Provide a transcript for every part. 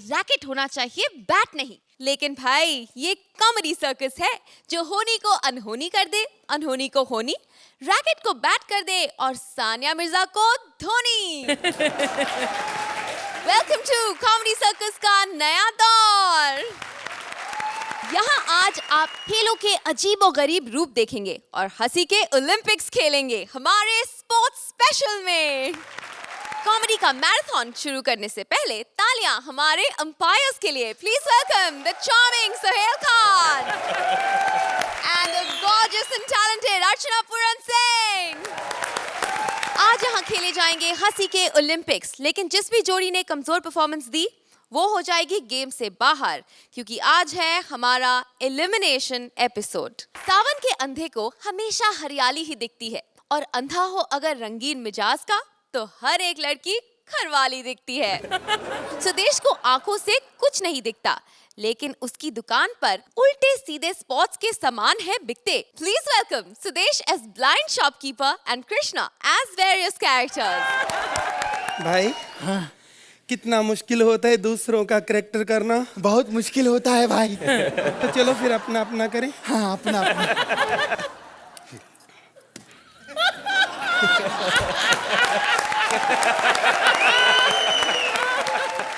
Racket होना चाहिए, bat नहीं। लेकिन भाई ये कॉमेडी सर्कस है जो होनी को अनहोनी कर दे, अनहोनी को होनी, रैकेट को बैट कर दे और सानिया मिर्जा को Dhoni. Welcome to comedy circus का नया दौर। यहाँ आज आप खेलों के अजीबोगरीब रूप देखेंगे और हंसी के ओलंपिक्स खेलेंगे हमारे स्पोर्ट्स स्पेशल में। कॉमेडी का मैराथन शुरू करने से पहले तालियां हमारे अंपायर्स के लिए। Please welcome the charming Sohail Khan and the gorgeous and talented Archana Puran Singh. आज यहाँ खेले जाएंगे हंसी के ओलंपिक्स, लेकिन जिस भी जोड़ी ने कमजोर परफॉर्मेंस दी वो हो जाएगी गेम से बाहर, क्योंकि आज है हमारा एलिमिनेशन एपिसोड। सावन के अंधे को हमेशा हरियाली ही दिखती है और अंधा हो अगर रंगीन मिजाज का तो हर एक लड़की घरवाली दिखती है। सुदेश को आंखों से कुछ नहीं दिखता, लेकिन उसकी दुकान पर उल्टे सीधे स्पॉट्स के सामान है बिकते। Please welcome Sudesh as blind shopkeeper and Krishna as various characters. भाई हाँ, कितना मुश्किल होता है दूसरों का कैरेक्टर करना। बहुत मुश्किल होता है भाई। तो चलो फिर अपना अपना करें। हाँ अपना अपना।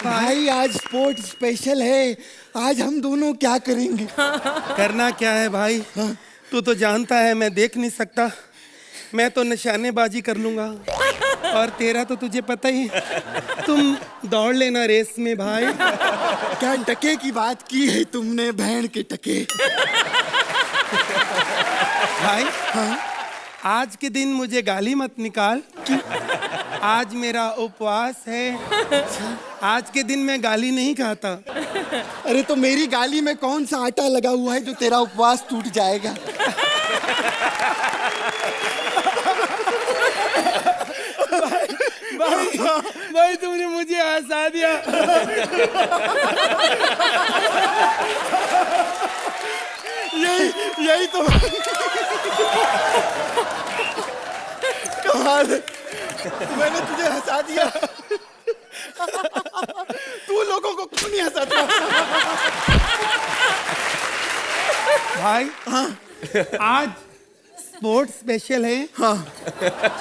भाई आज स्पोर्ट स्पेशल है, आज हम दोनों क्या करेंगे? करना क्या है भाई? हाँ? तू तो जानता है मैं देख नहीं सकता, मैं तो निशानेबाजी कर लूंगा और तेरा तो तुझे पता ही, तुम दौड़ लेना रेस में भाई। क्या टके की बात की है तुमने, बहन के टके। भाई हाँ? आज के दिन मुझे गाली मत निकाल, आज मेरा उपवास है। आज के दिन मैं गाली नहीं खाता। अरे तो मेरी गाली में कौन सा आटा लगा हुआ है जो तेरा उपवास टूट जाएगा? भाई तुमने मुझे हंसा दिया। यही तो कमाल है, मैंने तुझे हंसा दिया। तू लोगों को क्यों नहीं हंसाता? भाई हाँ? आज स्पोर्ट्स स्पेशल है। हाँ?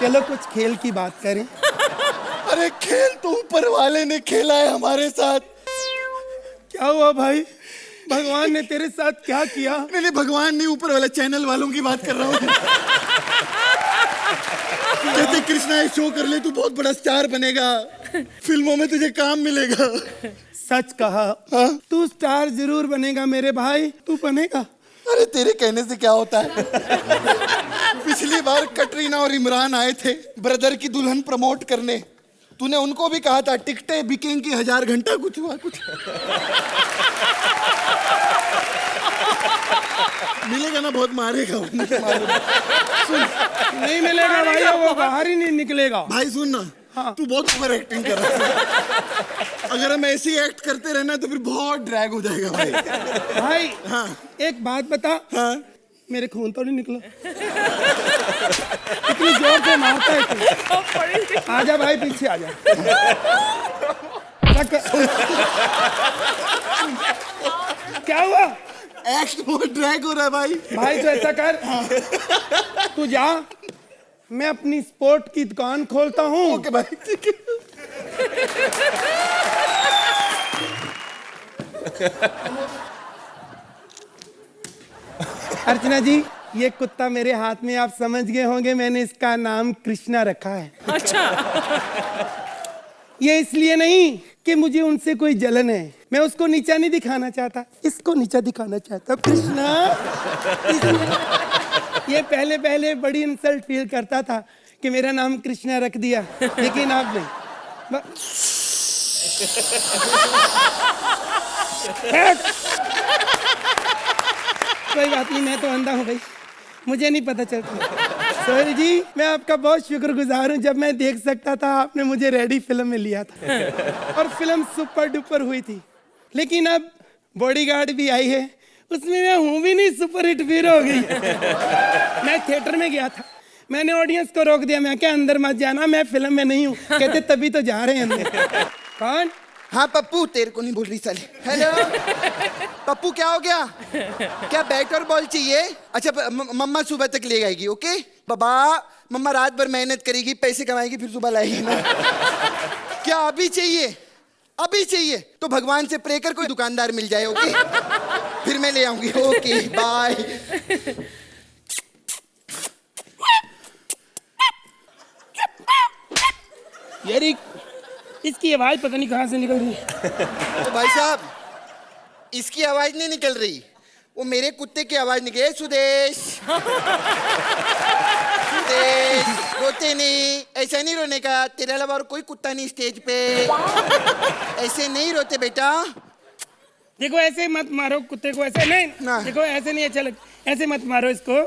चलो कुछ खेल की बात करें। अरे खेल तो ऊपर वाले ने खेला है हमारे साथ। क्या हुआ भाई? भगवान ने तेरे साथ क्या किया? नहीं भगवान नहीं, ऊपर वाला चैनल वालों की बात कर रहा हूँ। कहते कृष्णा ये शो कर ले, तू बहुत बड़ा स्टार बनेगा, फिल्मों में तुझे काम मिलेगा। सच कहा। हाँ? तू स्टार जरूर बनेगा मेरे भाई, तू बनेगा। अरे तेरे कहने से क्या होता है? पिछली बार कटरीना और इमरान आए थे ब्रदर की दुल्हन प्रमोट करने, तूने उनको भी कहा था टिकटें बिकेंगी 1000 घंटा, कुछ हुआ कुछ? मिलेगा ना, बहुत मारेगा वो। सुन, नहीं मिलेगा भाई, वो बाहर ही नहीं निकलेगा। भाई सुन ना, हाँ? तू बहुत ओवर एक्टिंग कर रहा है। अगर हम ऐसे ही एक्ट करते रहना तो फिर बहुत ड्रैग हो जाएगा भाई। भाई हाँ? एक बात बता। हाँ? मेरे खून तो नहीं निकला? इतनी जोर से मारता है तू। आजा भाई पीछे आजा। क्या हुआ? एक्ट बहुत ड्रैग हो रहा है भाई। भाई तो ऐसा कर, तू जा, मैं अपनी स्पोर्ट की दुकान खोलता हूँ। ओके भाई ठीक है। अर्चना जी, ये कुत्ता मेरे हाथ में आप समझ गए होंगे, मैंने इसका नाम कृष्णा रखा है। अच्छा। ये इसलिए नहीं कि मुझे उनसे कोई जलन है, मैं उसको नीचा नहीं दिखाना चाहता, इसको नीचा दिखाना चाहता। कृष्णा ये पहले पहले बड़ी इंसल्ट फील करता था कि मेरा नाम कृष्णा रख दिया, लेकिन आप नहीं। कोई बात नहीं, मैं तो अंधा हूँ भाई, मुझे नहीं पता चलता। सोहेल जी, मैं आपका बहुत शुक्रगुजार हूँ, जब मैं देख सकता था आपने मुझे रेडी फिल्म में लिया था और फिल्म सुपर डुपर हुई थी। लेकिन अब बॉडीगार्ड भी आई है, उसमें मैं हूँ भी नहीं, सुपर हिट फिर हो गई। मैं थिएटर में गया था, मैंने ऑडियंस को रोक दिया, मैं क्या अंदर मत जाना, मैं फिल्म में नहीं हूँ। कहते तभी तो जा रहे हैं अंदर। कौन? हाँ पप्पू, तेरे को नहीं बोल रही साले। हेलो पप्पू, क्या हो गया? क्या बैट और बॉल चाहिए? अच्छा मम्मा सुबह तक ले आएगी। ओके बाबा, मम्मा रात भर मेहनत करेगी, पैसे कमाएगी, फिर सुबह लाएगी ना। क्या अभी चाहिए? अभी चाहिए तो भगवान से प्रे कर कोई दुकानदार मिल जाए। ओके फिर मैं ले आऊंगी। Okay bye. यार इसकी आवाज पता नहीं कहाँ से निकल रही है। तो भाई साहब, इसकी आवाज नहीं निकल रही, वो मेरे कुत्ते की आवाज निकल। सुदेश सुदेश, रोते नहीं, ऐसा नहीं रोने का। तेरे अलावा और कोई कुत्ता नहीं स्टेज पे, ऐसे नहीं रोते बेटा। देखो ऐसे मत मारो कुत्ते को, ऐसे नहीं ना। देखो ऐसे नहीं अच्छा लगता, ऐसे मत मारो इसको,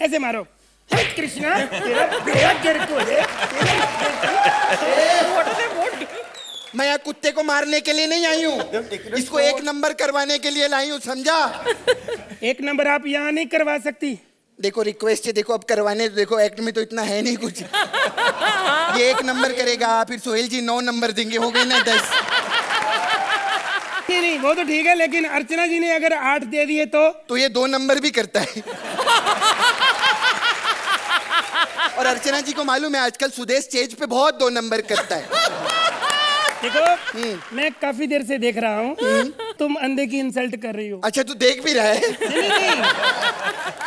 ऐसे मारो। हे कृष्णा, तेरा बेड़ा गिर को है। मैं यहाँ कुत्ते को मारने के लिए नहीं आई हूँ, इसको 1 नंबर करवाने के लिए लाई हूँ, समझा? 1 नंबर आप यहाँ नहीं करवा सकती। देखो रिक्वेस्ट है, देखो अब करवाने, देखो एक्ट में तो इतना है नहीं कुछ। ये 1 नंबर करेगा, फिर सोहेल जी 9 नंबर देंगे, हो गए ना 10। नहीं वो तो ठीक है, लेकिन अर्चना जी ने अगर 8 दे दिए तो ये 2 नंबर भी करता है। और अर्चना जी को मालूम है आजकल सुदेश स्टेज पे बहुत 2 नंबर करता है। देखो मैं काफी देर से देख रहा हूँ, तुम अंधे की इंसल्ट कर रही हो। अच्छा तू देख भी रहा है? नहीं,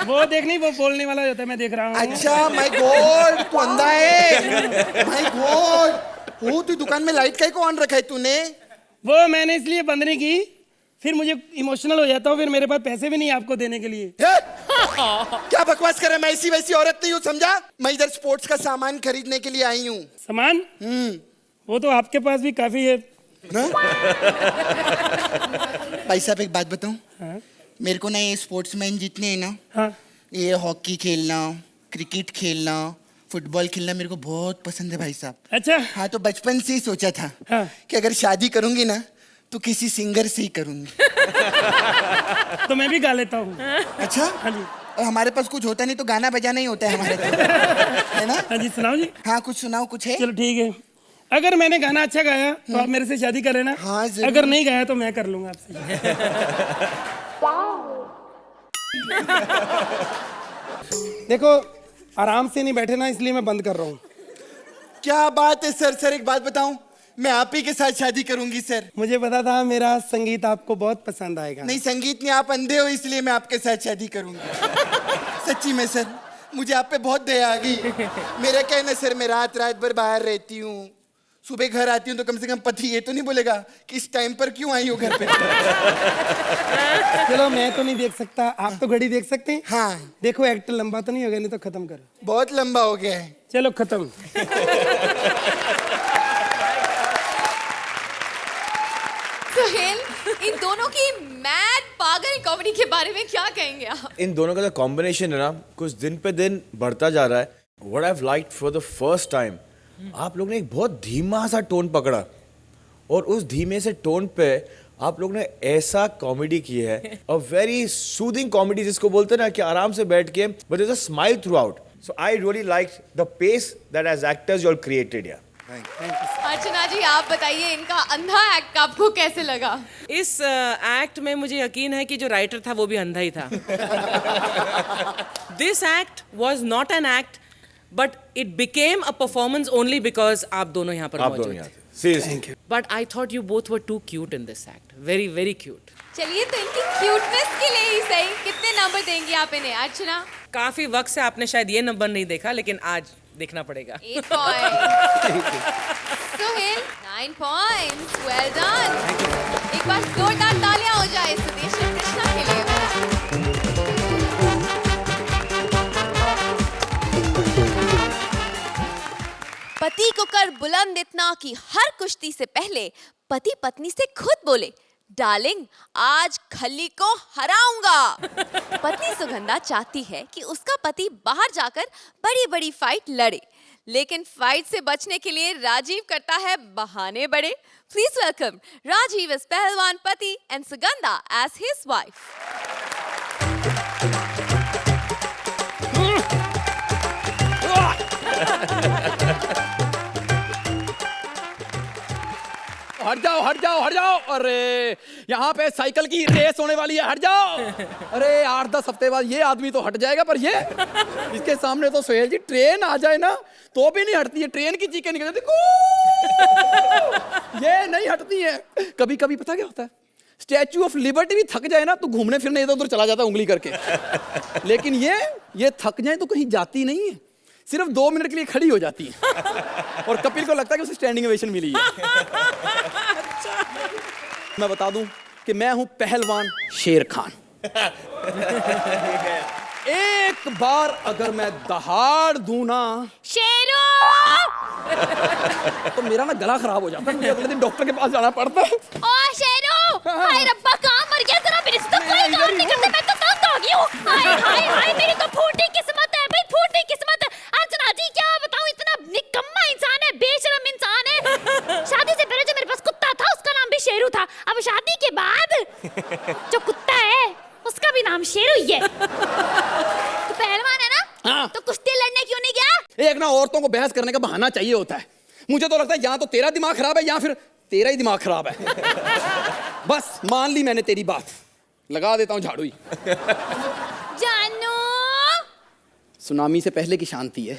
वो देख नहीं, वो बोलने वाला होता है, मैं देख रहा हूँ। अच्छा माय गॉड, तू अंधा है? माय गॉड, वो तू दुकान में लाइट काहे को ऑन रखा है तूने? वो मैंने इसलिए बंद नहीं की, फिर मुझे इमोशनल हो जाता हूँ, फिर मेरे पास पैसे भी नहीं आपको देने के लिए। क्या बकवास कर रहा है? मैं ऐसी वैसी औरत नहीं हूँ, समझा? मैं इधर स्पोर्ट्स का सामान खरीदने के लिए आई हूँ। सामान? वो तो आपके पास भी काफी है। भाई साहब एक बात बताऊं? हाँ? मेरे को ना ये स्पोर्ट्समैन जितने हैं ना, हाँ? ये हॉकी खेलना, क्रिकेट खेलना, फुटबॉल खेलना मेरे को बहुत पसंद है भाई साहब। अच्छा। हाँ तो बचपन से ही सोचा था हाँ? कि अगर शादी करूंगी ना तो किसी सिंगर से ही करूंगी। तो मैं भी गा लेता हूँ। अच्छा? हाँ जी। और हमारे पास कुछ होता नहीं तो गाना बजाना ही होता है हमारे तो, है ना? हाँ जी, सुनाओ जी। हाँ कुछ सुनाओ, कुछ है? चलो ठीक है, अगर मैंने गाना अच्छा गाया तो आप मेरे से शादी कर लेना। हाँ जरूर। अगर नहीं गाया तो मैं कर लूंगा आपसे। देखो आराम से नहीं बैठे ना, इसलिए मैं बंद कर रहा हूँ। क्या बात है सर? सर एक बात बताऊं, मैं आप ही के साथ शादी करूंगी सर। मुझे पता था मेरा संगीत आपको बहुत पसंद आएगा। नहीं संगीत नहीं, आप अंधे हो इसलिए मैं आपके साथ शादी करूंगी। सच्ची में सर, मुझे आप पे बहुत दया आ गई। मेरा क्या है ना सर, मैं रात भर बाहर रहती हूँ, सुबह घर आती हूँ तो कम से कम पति ये तो नहीं बोलेगा कि इस टाइम पर क्यों आई हो घर पे। चलो मैं तो नहीं देख सकता, आप तो घड़ी देख सकते हैं। हाँ देखो एक्ट लंबा तो नहीं हो गया, नहीं तो खत्म करो। बहुत लंबा हो गया है। चलो खत्म। सोहेल, इन दोनों की मैड पागल कॉमेडी के बारे में क्या कहेंगे आप? इन दोनों का जो कॉम्बिनेशन है ना, कुछ दिन पे दिन बढ़ता जा रहा है। What I have liked for the first time, आप लोग ने एक बहुत धीमा सा टोन पकड़ा और उस धीमे से टोन पे आप लोग ने ऐसा कॉमेडी की है, अ वेरी सूदिंग कॉमेडी जिसको बोलते हैं ना कि आराम से बैठ के but there is a smile throughout. So I really like the pace that as actors you all created. या अर्चना जी आप बताइए, इनका अंधा एक्ट आपको कैसे लगा? इस एक्ट में मुझे यकीन है कि जो राइटर था वो भी अंधा ही था। This act was not an act but it became a performance only because आप दोनों यहाँ पर आप दोनों मौजूद यहाँ थे। थे। Seriously. But I thought you both were too cute in this act, very very cute. चलिए तो इनकी क्यूटनेस के लिए ही सही, कितने नंबर देंगी आप इन्हें अर्चना? काफी वक्त से आपने शायद ये नंबर नहीं देखा, लेकिन आज देखना पड़ेगा। 8 point. Sohail 9 points, well done. एक बार जोरदार तालियां हो जाए सुदेश और कृष्णा के लिए। पति को कर बुलंद इतना कि हर कुश्ती से पहले पति पत्नी से खुद बोले, डार्लिंग आज खली को हराऊंगा। पत्नी सुगंधा चाहती है कि उसका पति बाहर जाकर बड़ी बड़ी फाइट लड़े, लेकिन फाइट से बचने के लिए राजीव करता है बहाने बड़े। प्लीज वेलकम राजीव एज पहलवान पति and Sugandha as his wife. हट जाओ हट जाओ हट जाओ। अरे यहाँ पे साइकिल की रेस होने वाली है, हट जाओ। अरे 8-10 हफ्ते बाद ये आदमी तो हट जाएगा, पर ये इसके सामने तो सोहेल जी ट्रेन आ जाए ना तो भी नहीं हटती है, ट्रेन की चीखें निकल जाती, ये नहीं हटती है। कभी कभी पता क्या होता है, स्टैच्यू ऑफ लिबर्टी भी थक जाए ना तो घूमने फिरने इधर उधर चला जाता है उंगली करके, लेकिन ये थक जाए तो कहीं जाती नहीं है, सिर्फ 2 मिनट के लिए खड़ी हो जाती है। और कपिल को लगता है कि उसे स्टैंडिंग ओवेशन मिली है। मैं बता दूं कि मैं हूं पहलवान शेर खान। एक बार अगर मैं दहाड़ दूं ना शेरू तो मेरा ना गला खराब हो जाता है, मुझे अगले दिन डॉक्टर के पास जाना पड़ता है। ओ शेरू, हाय रब्बा काम मर गया, जरा मेरे से तो कोई काम नहीं करते, मैं तो तंग हो गई हूं। हाय हाय हाय, मेरी तो फूटी किस्मत है भाई, फूटी किस्मत। अर्चना जी क्या बताऊं, इतना निकम्मा इंसान है, बेशरम इंसान है। शादी से पहले जो मेरे पास कुत्ता था उसका नाम भी शेरू था, अब शादी के बाद जो कुत्ता है उसका भी नाम शेरू ही है। तू पहलवान है ना, हाँ। तो कुश्ती लड़ने क्यों नहीं गया? एक ना औरतों को बहस करने का बहाना चाहिए होता है। मुझे तो लगता है या तो तेरा दिमाग खराब है या फिर तेरा ही दिमाग खराब है। बस मान ली मैंने तेरी बात, लगा देता हूं झाड़ू ही। जानू, सुनामी से पहले की शांति है।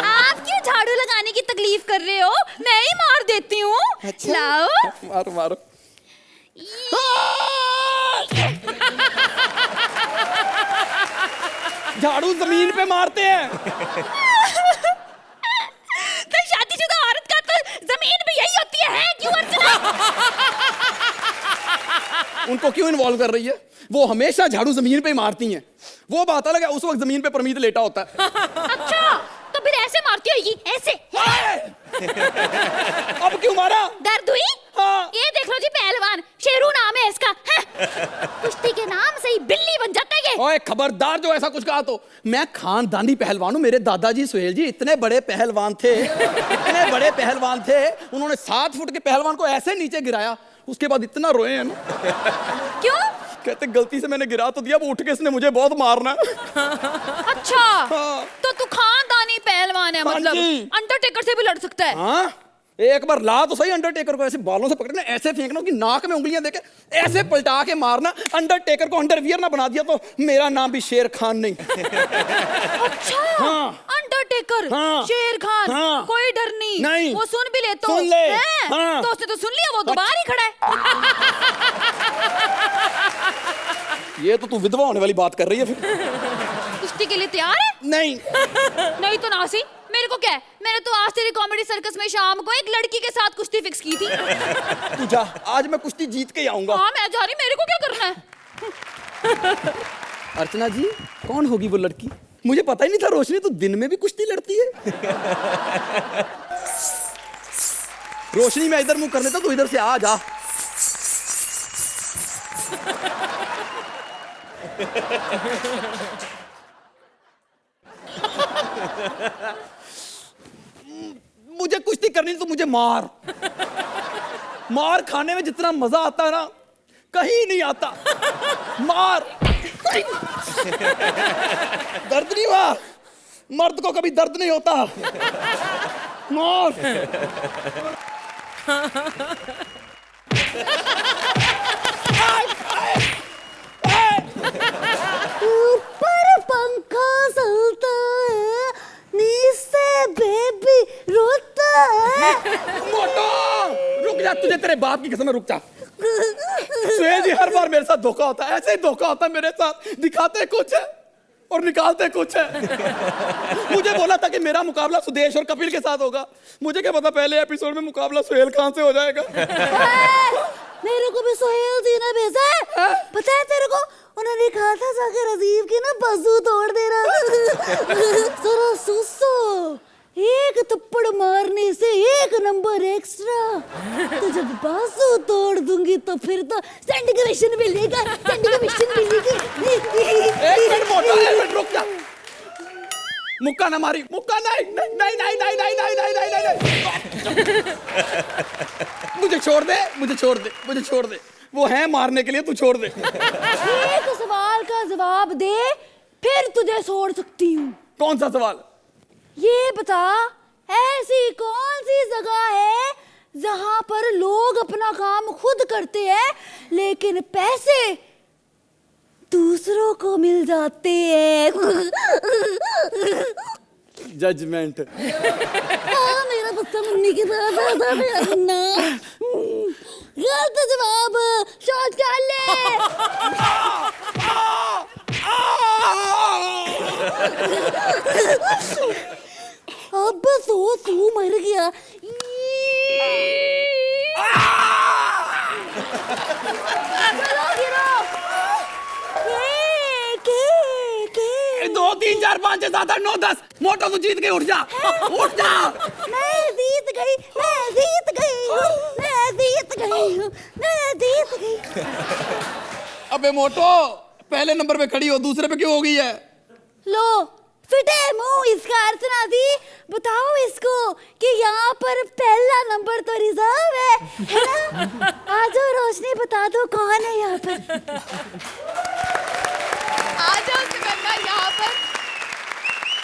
आप क्यों झाड़ू लगाने की तकलीफ कर रहे हो? मैं ही मार देती हूँ। अच्छा। लाओ। मारो मारो। झाड़ू जमीन पे मारते हैं। तो शादीशुदा औरत का तो जमीन भी यही होती है क्यों अर्चना? उनको क्यों इन्वॉल्व कर रही है? वो हमेशा झाड़ू जमीन पे ही मारती हैं। वो बात अलग है, उस वक्त जमीन पे परमीत लेटा होता है। अच्छा, तो फिर ऐसे मारती होगी, ऐसे। अब क्यों मारा? दर्द हुई? हाँ। ये देख लो जी, पहलवान शेरू नाम है इसका। कुश्ती के नाम से ही बिल्ली बन जाता है ये। ओए खबरदार जो ऐसा कुछ कहा तो। मैं खानदानी पहलवान हूँ, मेरे दादाजी सोहेल जी इतने बड़े पहलवान थे, इतने बड़े पहलवान थे, उन्होंने 7 फुट के पहलवान को ऐसे नीचे गिराया, उसके बाद इतना रोए हैं ना। क्यों? कहते गलती से मैंने गिरा तो दिया, वो उठ के इसने मुझे बहुत मारना। अच्छा, हाँ। तो तू खानदानी पहलवान है, हाँ मतलब जी। अंडरटेकर से भी लड़ सकता है। हाँ, एक बार ला तो सही अंडरटेकर को, ऐसे बालों से पकड़ना, ऐसे फेंकना कि नाक में उंगलियां देके ऐसे पलटा के मारना। अंडरटेकर को अंडरवियर ना बना दिया तो मेरा नाम भी शेर खान नहीं। अच्छा, हाँ। अंडरटेकर, हाँ। शेर खान, हाँ। कोई डर नहीं। वो सुन भी ले तो सुन ले। हैं? हाँ। तो उसने तो सुन लिया, वो तो बाहर ही खड़ा है। ये तो तू विधवा होने वाली बात कर रही है फिर। कुश्ती के लिए तैयार है? नहीं। नहीं तो नासी, मेरे को क्या है, मैंने तो आज तेरी कॉमेडी सर्कस में शाम को एक लड़की के साथ कुश्ती फिक्स की थी। तू जा, आज मैं कुश्ती जीत के ही आऊंगा। हाँ मैं जा रही, मेरे को क्या करना है? अर्चना जी, कौन होगी वो लड़की? मुझे पता ही नहीं था रोशनी तो दिन में भी कुश्ती लड़ती है। रोशनी मैं इधर मुंह कर लेता, तू इधर से आ जा। मुझे कुश्ती करनी तो मुझे मार। मार खाने में जितना मजा आता है ना कहीं नहीं आता। मार। दर्द नहीं हुआ, मर्द को कभी दर्द नहीं होता। मार। ऊपर पंखा चलता है, नीचे बेबी रोता है। मोटो रुक जा, तुझे तेरे बाप की कसम है, रुक जा। सुहेल जी हर बार मेरे साथ धोखा होता है, ऐसे ही धोखा होता है मेरे साथ। दिखाते कुछ है और निकालते कुछ है। मुझे बोला था कि मेरा मुकाबला सुदेश और कपिल के साथ होगा, मुझे क्या पता पहले एपिसोड में मुकाबला सुहेल खान से हो जाएगा। मेरे को भी सोहेल जी ने भेजा है, पता है तेरे को? उन्होंने कहा था जाकर अजीब की ना बाजू तोड़ देना। जरा सुसो, एक थप्पड़ मारने से 1 नंबर एक्स्ट्रा। तो जब बाजू तोड़ दूंगी तो फिर तो स्टैंडिंग ओवेशन मिलेगा, स्टैंडिंग ओवेशन मिलेगी। एक मिनट मोटो, एक मिनट रुक जा। मुक्का ना मारी, मुक्का नहीं नहीं नहीं नहीं नहीं नहीं नहीं नहीं नहीं नहीं। मुझे छोड़ दे, मुझे छोड़ दे, मुझे छोड़ दे। वो है मारने के लिए, तू छोड़ दे। एक सवाल का जवाब दे, फिर तुझे छोड़ सकती हूँ। कौन सा सवाल? ये बता, ऐसी कौन सी जगह है जहां पर लोग अपना काम खुद करते हैं लेकिन पैसे दूसरों को मिल जाते हैं। जजमेंट। हाँ, मेरा बच्चा मुन्नी की तरह था मेरा मुन्ना। गलत जवाब, शौचालय। अब सो मर गया। चलो गिरो। के। 2 3 4 5 6 7 8 9 10 मोटो तू जीत गई, उठ जा उठ जा। मैं जीत गई, मैं जीत गई हूँ, मैं जीत गई हूँ, मैं जीत गई। अबे मोटो, पहले नंबर पे खड़ी हो, दूसरे पे क्यों हो गई है? लो फिटे मुंह, इसका अर्थ ना दी। बताओ इसको कि यहाँ पर पहला नंबर तो रिजर्व है ना? आ जाओ रोशनी, बता दो कौन है यहाँ पर। आ जाओ सुगंधा यहाँ पर।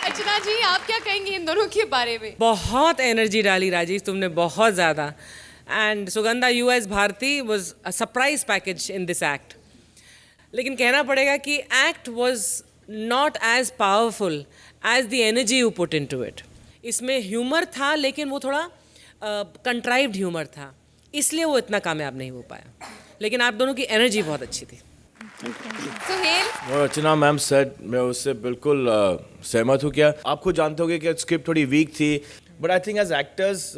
अर्चना जी, आप क्या कहेंगे इन दोनों के बारे में? बहुत एनर्जी डाली राजेश तुमने, बहुत ज़्यादा। And Sugandha, you as Bharti was a surprise package in this act. लेकिन कहना पड़ेगा कि act was not as powerful as the energy you put into it. इसमें ह्यूमर था लेकिन वो थोड़ा कंट्राइव्ड ह्यूमर था, इसलिए वो इतना कामयाब नहीं हो पाया। लेकिन आप दोनों की एनर्जी बहुत अच्छी थी। सुहेल, अर्चना मैम सेड, मैं उससे बिल्कुल सहमत हूँ। क्या आप खुद जानते होगे कि स्क्रिप्ट थोड़ी वीक थी, but I think as actors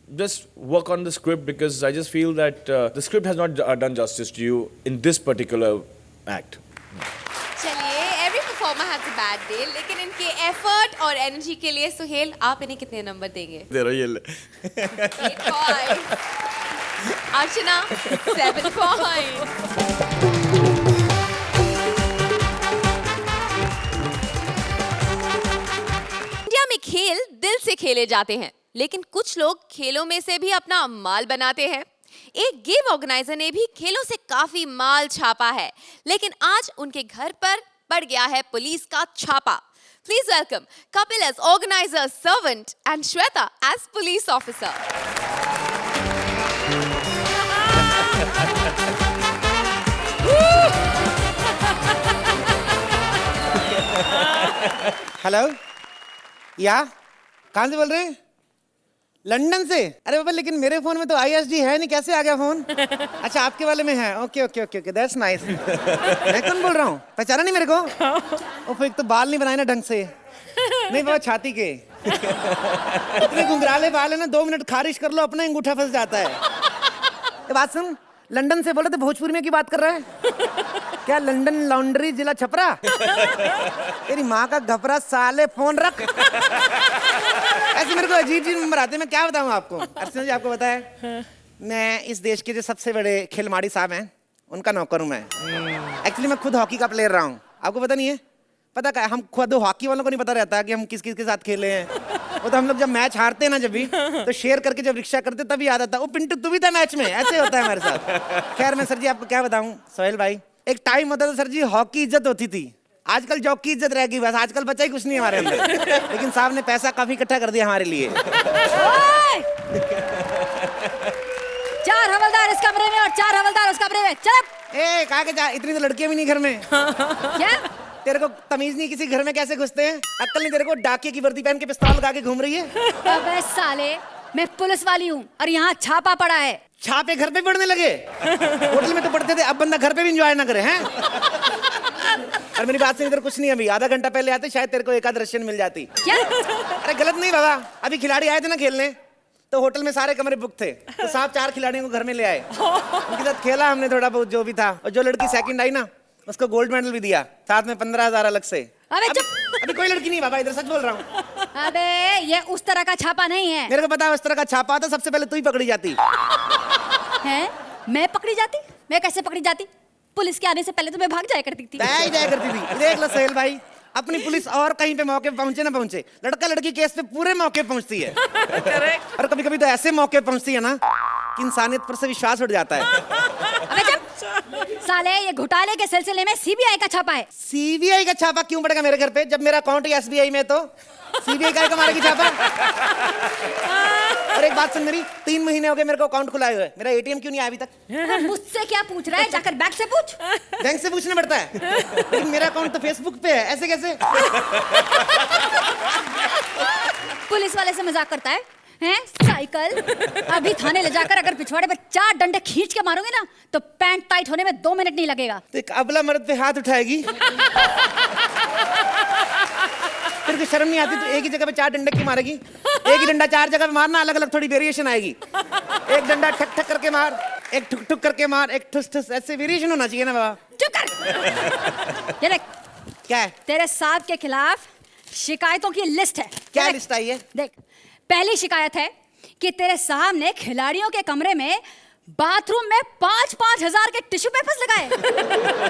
just work on the script because I just feel that the script has not done justice to you in this particular act. चलिए, every performer has a bad day, लेकिन इनके effort और energy के लिए सुहेल, आप इन्हें कितने number देंगे? 8 points. अर्चना 7 points. इंडिया में खेल दिल से खेले जाते हैं, लेकिन कुछ लोग खेलों में से भी अपना माल बनाते हैं। एक गेम ऑर्गेनाइजर ने भी खेलों से काफी माल छापा है, लेकिन आज उनके घर पर पड़ गया है पुलिस का छापा। Please welcome Kapil as organiser servant and Shweta as police officer. Hello, या कहाँ से बोल रहे हैं? लंदन से? अरे बाबा, लेकिन मेरे फोन में तो ISD है नहीं, कैसे आ गया फोन? अच्छा, आपके वाले में है। Okay okay okay okay, that's nice. मैं कौन बोल रहा हूँ? पहचाना नहीं मेरे को? ओह, एक तो बाल नहीं बनाए ना ढंग से। नहीं बाबा, छाती के इतने घुंघराले बाल है ना, 2 मिनट खारिश कर लो अपना अंगूठा फंस जाता है। ये बात सुन, लंदन से बोले तो भोजपुरी में की बात कर रहा है क्या? लंदन लॉन्ड्री, जिला छपरा। तेरी माँ का घपरा साले, फोन रख। ऐसे मेरे को अजीब अजीब नंबर आते हैं, मैं क्या बताऊँ आपको? अर्चना जी, आपको पता है मैं इस देश के जो सबसे बड़े खिलवाड़ी साहब हैं उनका नौकर हूँ मैं। एक्चुअली मैं खुद हॉकी का प्लेयर रहा हूँ, आपको पता नहीं है? पता क्या, हम खुद हॉकी वालों को नहीं पता रहता कि हम किस किस के साथ खेले हैं। वो तो हम लोग जब मैच हारते हैं ना, जब भी तो शेयर करके जब रिक्शा करते तभी याद आता, वो पिंटू तू भी था मैच में। ऐसे होता है हमारे साथ। खैर, मैं सर जी आपको क्या बताऊँ सोहेल भाई, एक टाइम होता था सर जी, हॉकी इज्जत होती थी। आजकल जॉब की इज्जत रह गई, बस आजकल बचा ही कुछ नहीं हमारे अंदर। लेकिन साहब ने पैसा काफी इकट्ठा कर दिया हमारे लिए। 4 हवलदार इस कमरे में और 4 हवलदार उस कमरे में। चल। ए, कहा के जा, इतनी तो लड़कियां भी नहीं घर में। क्या? तेरे को तमीज नहीं किसी घर में कैसे घुसते हैं? अक्ल नहीं तेरे को? डाकिये की वर्दी पहन के पिस्तौल लगा के घूम रही है। अबे साले, मैं पुलिस वाली हूँ और यहाँ छापा पड़ा है। छापे घर पे पड़ने लगे? होटल में तो पड़ते थे, अब बंदा घर पे भी एंजॉय ना करे हैं? और मेरी बात से इधर कुछ नहीं, अभी आधा घंटा पहले आते शायद तेरे को एक आध रशियन मिल जाती। क्या? अरे गलत नहीं बाबा, अभी खिलाड़ी आए थे ना खेलने, तो होटल में सारे कमरे बुक थे, तो साहब 4 खिलाड़ियों को घर में ले आए। उनके साथ खेला हमने थोड़ा बहुत जो भी था, और जो लड़की सेकंड आई ना उसको गोल्ड मेडल भी दिया, साथ में 15,000 अलग से। अभी कोई लड़की नहीं बाबा, इधर सच बोल रहा हूँ। अबे ये उस तरह का छापा नहीं है। मेरे को पता है उस तरह का छापा आता, सबसे पहले तू ही पकड़ी जाती है। मैं पकड़ी जाती? मैं कैसे पकड़ी जाती? पुलिस के आने से पहले तो मैं भाग जाया करती थी। जाया करती थी। देख लो सोहेल भाई, अपनी पुलिस और कहीं पे मौके पे पहुंचे ना पहुंचे, लड़का लड़की केस पे पूरे मौके पे पहुंचती है। और कभी कभी तो ऐसे मौके पहुंचती है ना कि इंसानियत पर से विश्वास उठ जाता है। अबे साले ये घोटाले के सिलसिले में सीबीआई का छापा है। सीबीआई का छापा क्यों पड़ेगा मेरे घर पे जब मेरा अकाउंट ही एसबीआई में है तो सीबीआई का मारेगी छापा? और एक बात सुन मेरी, 3 महीने हो गए मेरे को अकाउंट खुलाए हुए, मेरा एटीएम क्यों नहीं आया अभी तक? मुझसे क्या पूछ रहा है? जाकर बैंक से पूछ। बैंक से पूछना पड़ता है, लेकिन मेरा अकाउंट तो फेसबुक पे है, ऐसे कैसे? पुलिस वाले से मजाक करता है हैं? साइकिल अभी थाने ले जाकर अगर पिछवाड़े पे 4 डंडे खींच के मारोगे ना तो पैंट टाइट होने में 2 मिनट नहीं लगेगा। तो एक अबला मर्द पे हाथ उठाएगी, तेरे को शर्म नहीं आती? तो एक ही जगह पे 4 डंडे क्यों मारेगी? एक ही डंडा 4 जगह पे मारना, अलग अलग थोड़ी वेरिएशन आएगी। एक डंडा ठक ठक करके मार, एक ठुक ठुक करके मार, एक ठुस ठुस, ऐसे वेरिएशन होना चाहिए ना बाबा। चुप कर। ये देख, क्या है? तेरे साहब के खिलाफ शिकायतों की लिस्ट है। क्या देख, लिस्ट आई है? देख, पहली शिकायत है कि तेरे साहब ने खिलाड़ियों के कमरे में बाथरूम में 5-5 हजार के टिश्यू पेपर्स लगाए।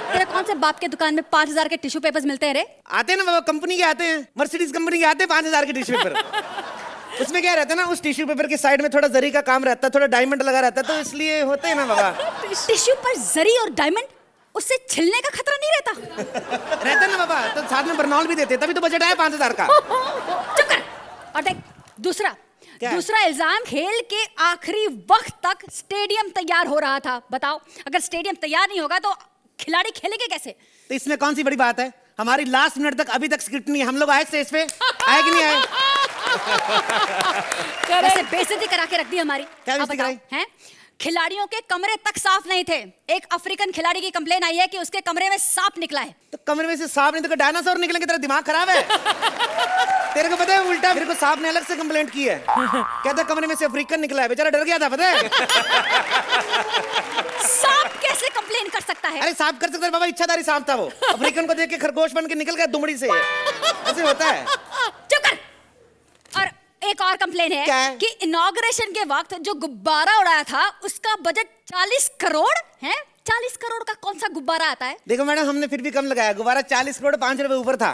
तेरे कौन से बाप के दुकान में 5 हजार के टिश्यू पेपर्स मिलते हैं रे? आते हैं ना बाबा, कंपनी के आते हैं, मर्सिडीज कंपनी के आते हैं 5000 के टिश्यू पेपर। उसमें क्या रहता है ना, उस टिश्यू पेपर के साइड में थोड़ा जरी का काम रहता है, थोड़ा डायमंड लगा रहता है, तो इसलिए होते हैं ना बाबा। टिश्यू पर जरी और डायमंड, उससे छिलने का खतरा नहीं रहता? रहता है ना बाबा, तो साथ में बर्नॉल भी देते हैं, तभी तो बजट आया 5000 का। चुप कर। और देख, दूसरा इल्जाम, खेल के आखिरी वक्त तक स्टेडियम तैयार हो रहा था। बताओ, अगर स्टेडियम तैयार नहीं होगा तो खिलाड़ी खेलेंगे कैसे? तो इसमें कौन सी बड़ी बात है? हमारी लास्ट मिनट तक अभी तक स्क्रिप्ट नहीं है, हम लोग आए स्टेज पे, आए कि नहीं आए? वैसे बेइज्जती करा के रख दी हमारी। क्या अब बेइज्जती बताओ, कराई? हैं? खिलाड़ियों के कमरे तक साफ नहीं थे। एक अफ्रीकन खिलाड़ी की कंप्लेन आई है कि उसके कमरे में सांप निकला है। तो कमरे में से सांप नहीं तो डायनासोर निकलेंगे, तेरा दिमाग खराब है? तेरे को पता है उल्टा मेरे को सांप ने अलग से कंप्लेंट की है, कहता कमरे में से अफ्रीकन निकला है, बेचारा डर गया था, पता है? सांप कैसे कंप्लेन कर सकता है? अरे सांप कर सकता है बाबा, इच्छाधारी सांप था वो, अफ्रीकन को देख के खरगोश बन के निकल गया दुमड़ी से, ऐसे होता है। चुप कर। और एक और कंप्लेन है, क्या है? कि इनॉग्रेशन के वक्त जो गुब्बारा उड़ाया था उसका बजट 40 करोड़ है। 40 करोड़ का कौन सा गुब्बारा आता है? देखो मैडम, हमने फिर भी कम लगाया, गुब्बारा 40 करोड़ 5 रुपए ऊपर था।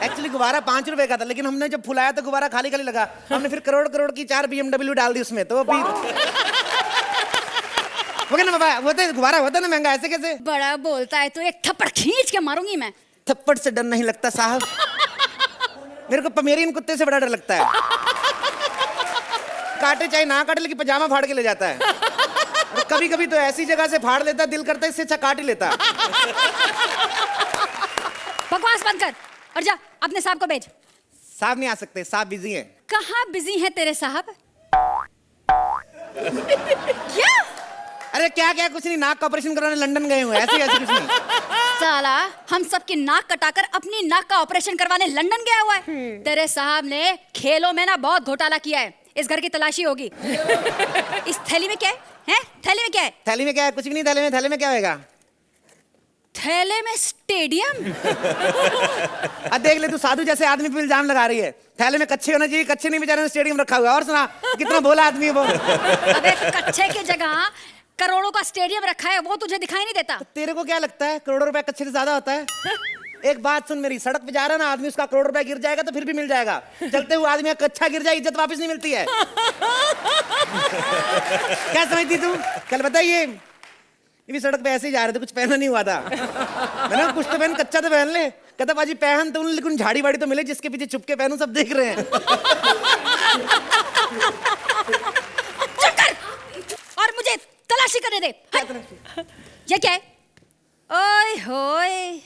एक्चुअली गुब्बारा 5 रुपए का था, लेकिन हमने जब फुलाया तो गुब्बारा खाली खाली लगा, हमने फिर करोड़ की 4 BMW डाल दी उसमें, तो अभी वो ना बाबा, वो तो गुब्बारा होता ना महंगा, ऐसे कैसे? बड़ा बोलता है तो एक थप्पड़ खींच के मारूंगी मैं। थप्पड़ से डर नहीं लगता साहब, मेरे को पमेरियन कुत्ते से बड़ा डर लगता है। काटे चाहे ना काटे, लेकिन पजामा फाड़ के ले जाता है। कभी कभी तो ऐसी जगह से फाड़ लेता है, दिल करता है इससे अच्छा काट ही लेता। बकवास बंद कर और जा अपने साहब को भेज। साहब नहीं आ सकते, साहब बिजी हैं। कहाँ बिजी है तेरे साहब? क्या? अरे क्या क्या कुछ नहीं, नाक का ऑपरेशन करवाने लंदन गए हुए, ऐसे ऐसे कुछ नहीं। साला हम सबकी नाक कटाकर अपनी नाक का ऑपरेशन करवाने लंदन गया हुआ है। तेरे साहब ने खेलों में ना बहुत घोटाला किया है, इस घर की तलाशी होगी। इस थैली में क्या है? हैं? थैली में क्या है? थैली में क्या है? कुछ भी नहीं थैले में क्या होएगा? थैले में स्टेडियम। अब देख ले, तू साधु जैसे आदमी पे इल्जाम लगा रही है। थैले में कच्चे होना चाहिए, कच्चे नहीं, बेचारे ने स्टेडियम रखा हुआ है। और सुना, कितना बोला आदमी है वो। अबे कच्चे की जगह करोड़ों का स्टेडियम रखा है, वो तुझे दिखाई नहीं देता? तेरे को क्या लगता है करोड़ों रुपए कच्चे से ज्यादा होता है? एक बात सुन मेरी, सड़क पे जा रहा है ना आदमी, उसका करोड़ रुपए गिर जाएगा तो फिर भी मिल जाएगा, चलते हुए आदमी का कच्चा गिर जाए इज्जत वापस नहीं मिलती है। क्या समझती तू? कल बताइए, ये भी सड़क पे ऐसे ही जा रहे थे, कुछ पहना नहीं हुआ था, मैंने कुछ तो पहन, कच्चा तो पहन ले। कहता बाजी पहन तो, लेकिन झाड़ी वाड़ी तो मिले जिसके पीछे छुप के पहनूं, सब देख रहे हैं। और मुझे तलाशी करने दे। ये क्या है? ओए होए,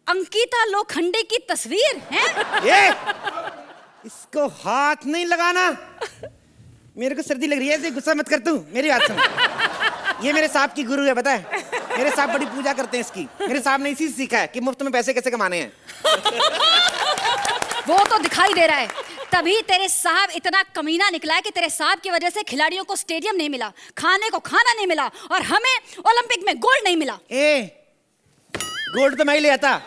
अंकिता लोखंडे की तस्वीर है। ये इसको हाथ नहीं लगाना, मेरे को सर्दी लग रही है, ऐसे गुस्सा मत कर तू, मेरी बात सुन। ये मेरे साहब की गुरु है, पता है, मेरे साहब बड़ी पूजा करते हैं इसकी। मेरे साहब ने इसी से सीखा है कि मुफ्त में पैसे कैसे कमाने हैं। वो तो दिखाई दे रहा है, तभी तेरे साहब इतना कमीना निकला है कि तेरे साहब की वजह से खिलाड़ियों को स्टेडियम नहीं मिला, खाने को खाना नहीं मिला, और हमें ओलंपिक में गोल्ड नहीं मिला। गोल्ड तो मैं ही ले आता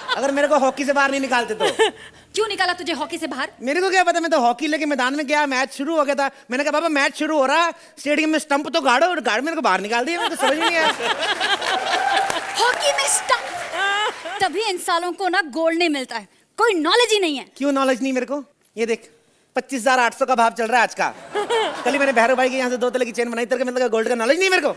अगर मेरे को हॉकी से बाहर नहीं निकालते तो। क्यों निकाला तुझे हॉकी से बाहर? मेरे को क्या पता, मैं तो हॉकी लेके मैदान में गया, मैच शुरू हो गया था, मैंने कहा बाबा मैच शुरू हो रहा, स्टेडियम में स्टंप तो गाड़ो, और गाड़ मेरे को बाहर निकाल दिया, मेरे को समझ नहीं आया। हॉकी में स्टंप, तभी इन सालों को ना गोल्ड नहीं मिलता है, कोई नॉलेज ही नहीं है। क्यों नॉलेज नहीं मेरे को? ये देख 25,800 का भाव चल रहा है आज का, कल ही मैंने भैरव भाई के यहाँ से 2 तोले की चेन बनाई, तेरे को मतलब गोल्ड का नॉलेज नहीं मेरे को।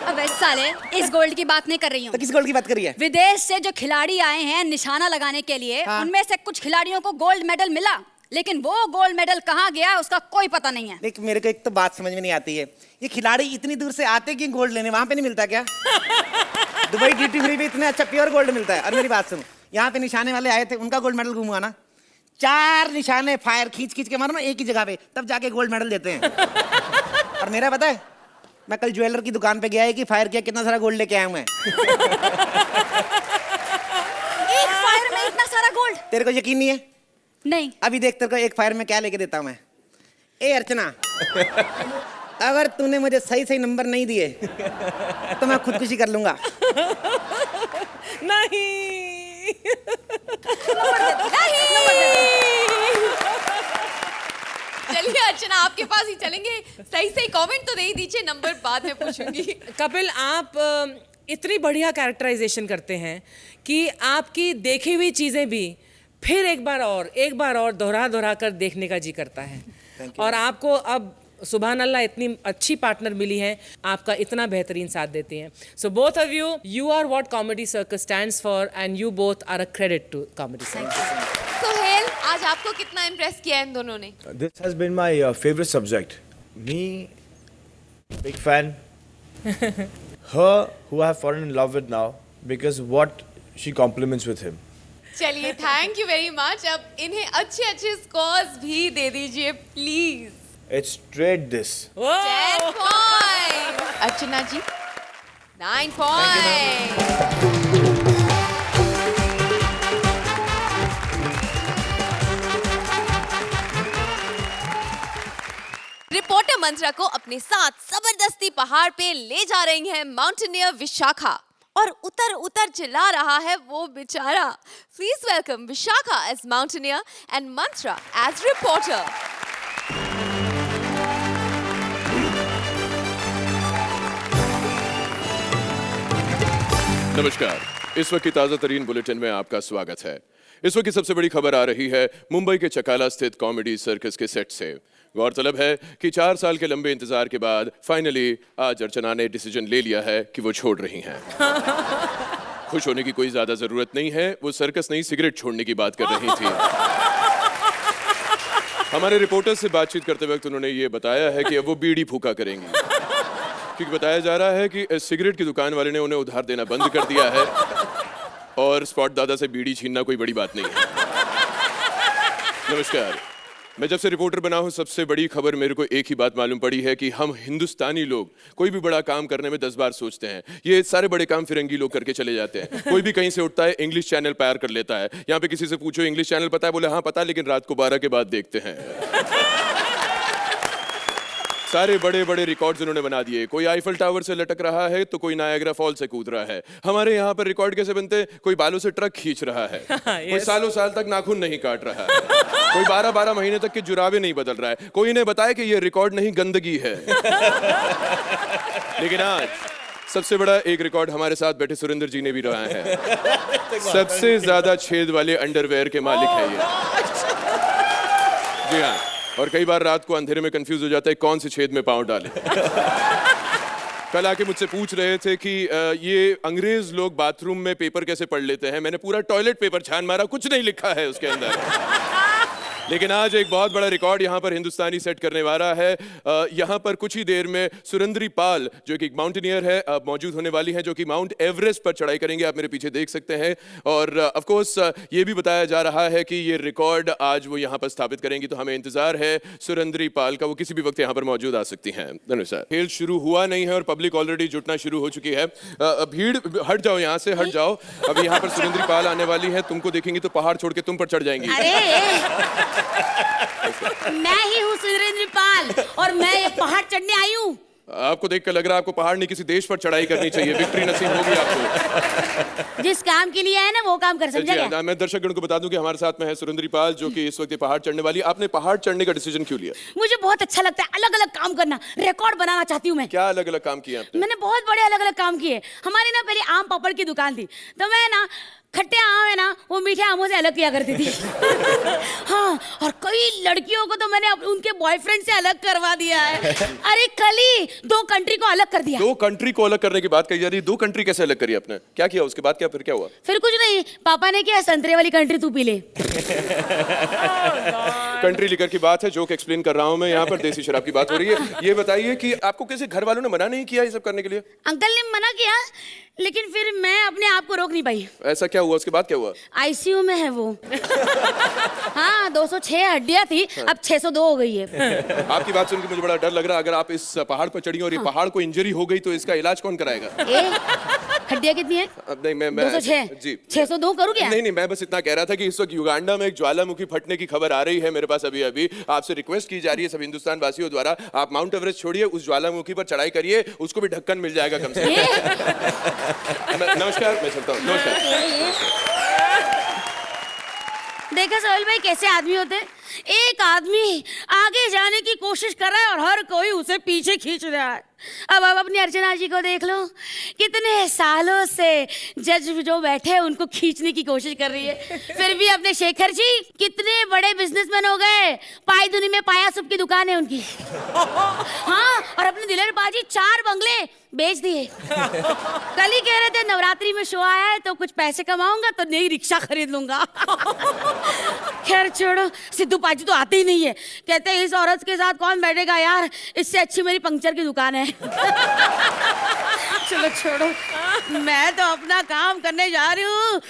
अबे साले, इस गोल्ड की बात नहीं कर रही हूँ। तो किस गोल्ड की बात करी है? विदेश से जो खिलाड़ी आए हैं निशाना लगाने के लिए, हाँ। उनमें से कुछ खिलाड़ियों को गोल्ड मेडल मिला, लेकिन वो गोल्ड मेडल कहाँ गया उसका कोई पता नहीं है। देख मेरे को एक तो बात समझ में नहीं आती है, ये खिलाड़ी इतनी दूर से आते कि गोल्ड लेने, वहां पे नहीं मिलता क्या? दुबई ड्यूटी फ्री पे इतना अच्छा प्योर गोल्ड मिलता है। और मेरी बात सुनो, यहाँ पे निशाने वाले आए थे, उनका गोल्ड मेडल गुम हुआ ना। 4 निशाने फायर खींच खींच के मारो ना एक ही जगह पे, तब जाके गोल्ड मेडल देते हैं। और मेरा पता है, मैं कल ज्वेलर की दुकान पे गया है कि फायर किया, कितना सारा गोल्ड लेके आया हूं मैं। एक फायर में इतना सारा गोल्ड? तेरे को यकीन नहीं है? नहीं। अभी देख तेरे को एक फायर में क्या लेके देता हूं मैं। ए अर्चना, अगर तूने मुझे सही सही नंबर नहीं दिए तो मैं खुदकुशी कर लूंगा। नहीं। चलिए अर्चना आपके पास ही चलेंगे, सही सही कमेंट तो दे ही दीजिए, नंबर बाद में पूछूंगी। कपिल, आप इतनी बढ़िया कैरेक्टराइजेशन करते हैं कि आपकी देखी हुई चीज़ें भी फिर एक बार और दोहरा कर देखने का जी करता है। और आपको अब सुभान अल्लाह इतनी अच्छी पार्टनर मिली है, आपका इतना बेहतरीन साथ देती हैं। So both of you are what comedy circus stands for, and you both are a credit to comedy circus. Sohail, आज आपको कितना इम्प्रेस किया इन दोनों ने? This has been my favorite subject. Me, big fan. Her, who I have fallen in love with now, because what she compliments with him. चलिए, thank you very much. अब इन्हें अच्छे अच्छे स्कोर्स भी दे दीजिए please. It's straight this. 10 point. Archana ji 9 point. Reporter Mantra को अपने साथ जबरदस्ती पहाड़ पे ले जा रही है माउंटेनियर विशाखा, और उतर उतर चिल्ला रहा है वो बेचारा। Please welcome Vishakha as mountaineer and Mantra as reporter. नमस्कार, इस वक्त की ताज़ा तरीन बुलेटिन में आपका स्वागत है। इस वक्त की सबसे बड़ी खबर आ रही है मुंबई के चकाला स्थित कॉमेडी सर्कस के सेट से। गौरतलब है कि 4 साल के लंबे इंतजार के बाद फाइनली आज अर्चना ने डिसीजन ले लिया है कि वो छोड़ रही हैं। खुश होने की कोई ज्यादा जरूरत नहीं है, वो सर्कस नहीं सिगरेट छोड़ने की बात कर रही थी। हमारे रिपोर्टर से बातचीत करते वक्त उन्होंने ये बताया है कि अब वो बीड़ी फूका करेंगी, क्योंकि बताया जा रहा है कि सिगरेट की दुकान वाले ने उन्हें उधार देना बंद कर दिया है, और स्पॉट दादा से बीड़ी छीनना कोई बड़ी बात नहीं है। नमस्कार, मैं जब से रिपोर्टर बना हूं सबसे बड़ी खबर मेरे को एक ही बात मालूम पड़ी है कि हम हिंदुस्तानी लोग कोई भी बड़ा काम करने में 10 बार सोचते हैं। ये सारे बड़े काम फिरंगी लोग करके चले जाते हैं। कोई भी कहीं से उठता है इंग्लिश चैनल पार कर लेता है। यहाँ पे किसी से पूछो इंग्लिश चैनल पता है, बोले हाँ पता है, लेकिन रात को 12 के बाद देखते हैं। सारे बड़े बड़े रिकॉर्ड्स उन्होंने बना दिए। कोई आईफल टावर से लटक रहा है तो कोई नायग्रा फॉल से कूद रहा है। हमारे यहाँ पर रिकॉर्ड कैसे बनते हैं? कोई बालों से ट्रक खींच रहा है, कोई सालों साल तक नाखून नहीं काट रहा है, कोई 12-12 महीने तक के जुराबे नहीं बदल रहा है। कोई इन्हें बताए कि ये रिकॉर्ड नहीं गंदगी है। लेकिन आज सबसे बड़ा एक रिकॉर्ड हमारे साथ बैठे सुरेंद्र जी ने भी रहा है। सबसे ज्यादा छेद वाले अंडरवेयर के मालिक है ये। जी हाँ, और कई बार रात को अंधेरे में कंफ्यूज हो जाता है कौन से छेद में पांव डाले। कल आके मुझसे पूछ रहे थे कि ये अंग्रेज लोग बाथरूम में पेपर कैसे पढ़ लेते हैं। मैंने पूरा टॉयलेट पेपर छान मारा, कुछ नहीं लिखा है उसके अंदर। लेकिन आज एक बहुत बड़ा रिकॉर्ड यहाँ पर हिंदुस्तानी सेट करने वाला है। यहाँ पर कुछ ही देर में सुरेंद्री पाल जो कि एक माउंटेनियर है मौजूद होने वाली हैं, जो कि माउंट एवरेस्ट पर चढ़ाई करेंगे। आप मेरे पीछे देख सकते हैं। और ऑफ कोर्स ये भी बताया जा रहा है कि ये रिकॉर्ड आज वो यहाँ पर स्थापित करेंगी, तो हमें इंतजार है सुरेंद्री पाल का। वो किसी भी वक्त यहाँ पर मौजूद आ सकती हैं। धन्यवाद। खेल शुरू हुआ नहीं है और पब्लिक ऑलरेडी जुटना शुरू हो चुकी है। भीड़ हट जाओ, यहाँ से हट जाओ। अभी यहाँ पर सुरेंद्री पाल आने वाली है, तुमको देखेंगी तो पहाड़ छोड़ के तुम पर चढ़ जाएंगी। मैं ही हूँ सुरेंद्र पाल, और मैं ये पहाड़ चढ़ने आई हूँ। आपको देखकर लग रहा है आपको पहाड़ नहीं किसी देश पर चढ़ाई करनी चाहिए। विक्ट्री नसीब होगी आपको। जिस काम के लिए है ना वो काम कर, समझा क्या? मैं दर्शकगण को बता दूं कि हमारे साथ में है सुरेंद्री पाल, जो कि इस वक्त पहाड़ चढ़ने वाली। आपने पहाड़ चढ़ने का डिसीजन क्यों लिया? मुझे बहुत अच्छा लगता है अलग अलग काम करना, रिकॉर्ड बनाना चाहती हूँ मैं। क्या अलग अलग काम किए आपने? मैंने बहुत बड़े अलग अलग काम किए। हमारे ना पहले आम पापड़ की दुकान थी, तो मैं ना खट्टे आम है ना वो मीठे आमों से अलग किया करती थी। हाँ, और कई भाई लड़कियों को तो मैंने उनके बॉयफ्रेंड से अलग करवा दिया है। अरे कल ही 2 कंट्री को अलग कर दिया। 2 कंट्री को अलग करने की बात कही जा रही है। 2 कंट्री कैसे अलग करी आपने? क्या किया उसके बाद? फिर क्या हुआ? फिर कुछ नहीं, पापा ने किया संतरे वाली कंट्री तू पी ले। कंट्री लिकर की बात है, जोक एक्सप्लेन कर रहा हूं मैं यहाँ पर, देसी शराब की बात हो रही है। ये बताइए कि आपको किसी घर वालों ने मना नहीं किया ये सब करने के लिए? अंकल ने मना किया, लेकिन फिर मैं अपने आप को रोक नहीं पाई। ऐसा क्या हुआ? उसके बाद क्या हुआ? आईसीयू में है वो। हाँ 206 हड्डियां थी, अब 602 हो गई है। आपकी बात सुनकर मुझे बड़ा डर लग रहा है। अगर आप इस पहाड़ पर चढ़ी और ये पहाड़ को इंजरी हो गई तो इसका इलाज कौन कराएगा? हड्डियां कितनी है? अब नहीं, मैं 206 जी 602 करूं क्या? नहीं, मैं बस इतना कह रहा था कि इस वक्त युगांडा में एक ज्वालामुखी फटने की खबर आ रही है मेरे पास अभी। आपसे रिक्वेस्ट की जा रही है सब हिंदुस्तान वासियों द्वारा, आप माउंट एवरेस्ट छोड़िए, उस ज्वालामुखी पर चढ़ाई करिए, उसको भी ढक्कन मिल जाएगा कम से कम। नमस्कार, मैं चलता हूँ। नमस्कार। देखा सोहेल भाई कैसे आदमी होते हैं? एक आदमी आगे जाने की कोशिश कर रहा है और हर कोई उसे पीछे खींच रहा है। अब आप अपनी अर्चना जी को देख लो, कितने सालों से जज जो बैठे हैं उनको खींचने की कोशिश कर रही है, फिर भी अपने शेखर जी कितने बड़े बिजनेसमैन हो गए। पाई दुनी में पाया सुप की दुकान है उनकी। हाँ, और अपने दिलेर बाजी 4 बंगले बेच दिए। कल ही कह रहे थे नवरात्रि में शो आया है तो कुछ पैसे कमाऊंगा तो नई रिक्शा खरीद लूंगा। खैर छोड़ो, सिद्धू पाजी तो आते ही नहीं है, कहते हैं इस औरत के साथ कौन बैठेगा यार, इससे अच्छी मेरी पंक्चर की दुकान है। चलो छोड़ो, मैं तो अपना काम करने जा रही हूँ।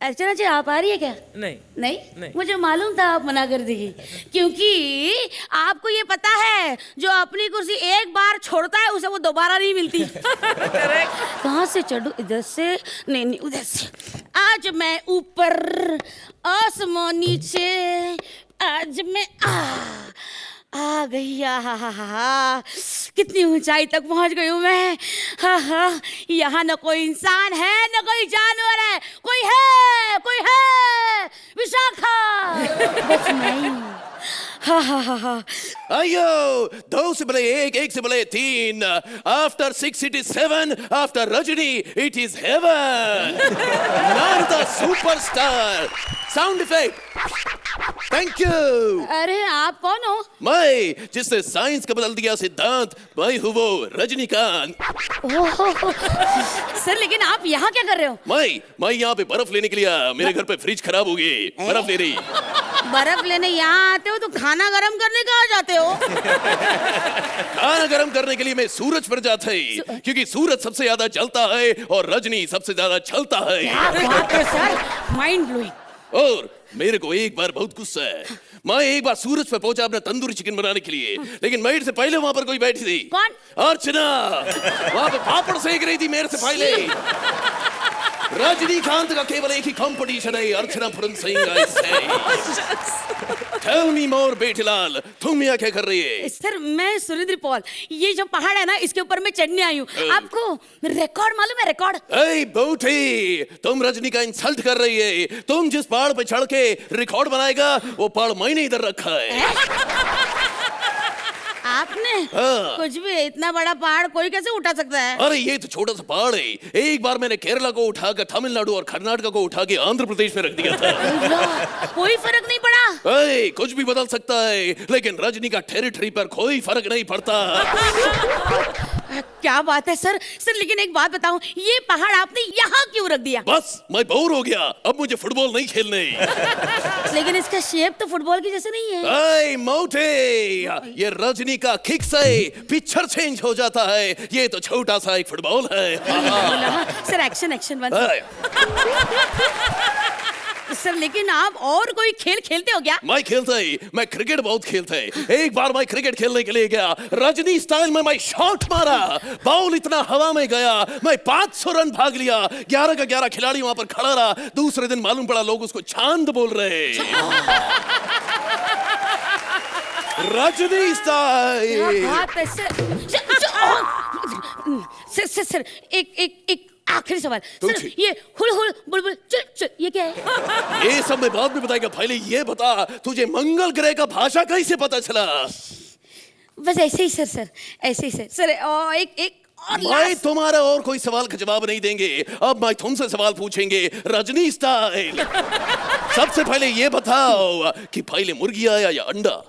अर्चना जी आप आ रही है क्या? नहीं? मुझे मालूम था आप मना कर देगी, क्योंकि आपको ये पता है जो अपनी कुर्सी एक बार छोड़ता है उसे वो दोबारा नहीं मिलती। कहाँ से चढ़ूं? इधर से? नहीं उधर से। आज मैं ऊपर, आसमान नीचे, आज मैं आ गई। हा कितनी ऊंचाई तक पहुंच गई हूँ मैं। हाँ, यहाँ न कोई इंसान है न कोई जानवर है, कोई है विशाखा, बस मैं। हाँ। अयो, 2 से बड़े 1, 1 से बड़े 3, after 6 it is 7, after Rajni it is heaven, Narada superstar, sound effect, thank you. अरे आप कौन हो? मैं जिसने साइंस का बदल दिया सिद्धांत, मैं हूँ वो रजनीकांत। सर लेकिन आप यहाँ क्या कर रहे हो? मैं यहाँ पे बर्फ लेने के लिए आया, मेरे घर पे फ्रिज खराब हो गई, बर्फ ले रही। बर्फ लेने यहाँ आते हो तो खाना गरम करने कहाँ जाते हो? खाना गरम करने के लिए मैं सूरज पर जाता है, क्योंकि सूरज सबसे ज्यादा जलता है और रजनी सबसे ज्यादा छलता है। क्या बात है सर, माइंड ब्लोइंग। और मेरे को एक बार बहुत गुस्सा है, मैं एक बार सूरज पे पहुंचा अपना तंदूरी चिकन बनाने के लिए, लेकिन मेरे से पहले वहां पर कोई बैठी थी। कौन? अर्चना, वहां पे पापड़ सेक रही थी मेरे से पहले। रजनीकांत का केवल एक ही कंपटीशन है, अर्चना Puran Singh. Tell me more बेटीलाल, तुम यहाँ क्या कर रही है? सर मैं सुरेंद्र पॉल, ये जो पहाड़ है ना इसके ऊपर मैं चढ़ने आई हूँ। आपको रिकॉर्ड मालूम है? रिकॉर्ड? ए बूटी, तुम रजनी का इंसल्ट कर रही है। तुम जिस पहाड़ पे चढ़ के रिकॉर्ड बनाएगा वो पहाड़ मैंने इधर रखा है। आपने? कुछ भी, इतना बड़ा पहाड़ कोई कैसे उठा सकता है? अरे ये तो छोटा सा पहाड़ है, एक बार मैंने केरला को उठाकर तमिलनाडु और कर्नाटक को उठा के आंध्र प्रदेश में रख दिया था। कोई फर्क नहीं पड़ा? कुछ भी बदल सकता है, लेकिन रजनी का टेरिटरी पर कोई फर्क नहीं पड़ता। क्या बात है सर। लेकिन एक बात बताऊं, ये पहाड़ आपने यहाँ क्यों रख दिया? बस मैं बोर हो गया, अब मुझे फुटबॉल नहीं खेलने। लेकिन इसका शेप तो फुटबॉल की जैसे नहीं है। मोटे, ये रजनी का किक से पिक्चर चेंज हो जाता है, ये तो छोटा सा एक फुटबॉल है। सर एक्शन सर, लेकिन आप और कोई खेल खेलते हो क्या? मैं खेलता ही, मैं क्रिकेट बहुत खेलता है। एक बार मैं क्रिकेट खेलने के लिए गया, रजनी स्टाइल में मैं शॉट मारा, बॉल इतना हवा में गया, मैं 500 रन भाग लिया। 11 का 11 खिलाड़ी वहां पर खड़ा रहा। दूसरे दिन मालूम पड़ा लोग उसको चांद बोल रहे। रजनी स्टाइल। सर एक आखिरी सवाल सर, ये हुल हुल बुलबुल चुल चुल ये क्या है? ये सब मैं बाद में बताएगा, पहले ये बता तुझे मंगल ग्रह का भाषा कैसे पता चला? बस ऐसे ही सर ऐसे ही सर। एक मैं तुम्हारा और कोई सवाल का जवाब नहीं देंगे। अब मैं तुमसे सवाल पूछेंगे रजनी स्टाइल। सबसे पहले ये बताओ कि पहले मुर्गी आया या अंडा?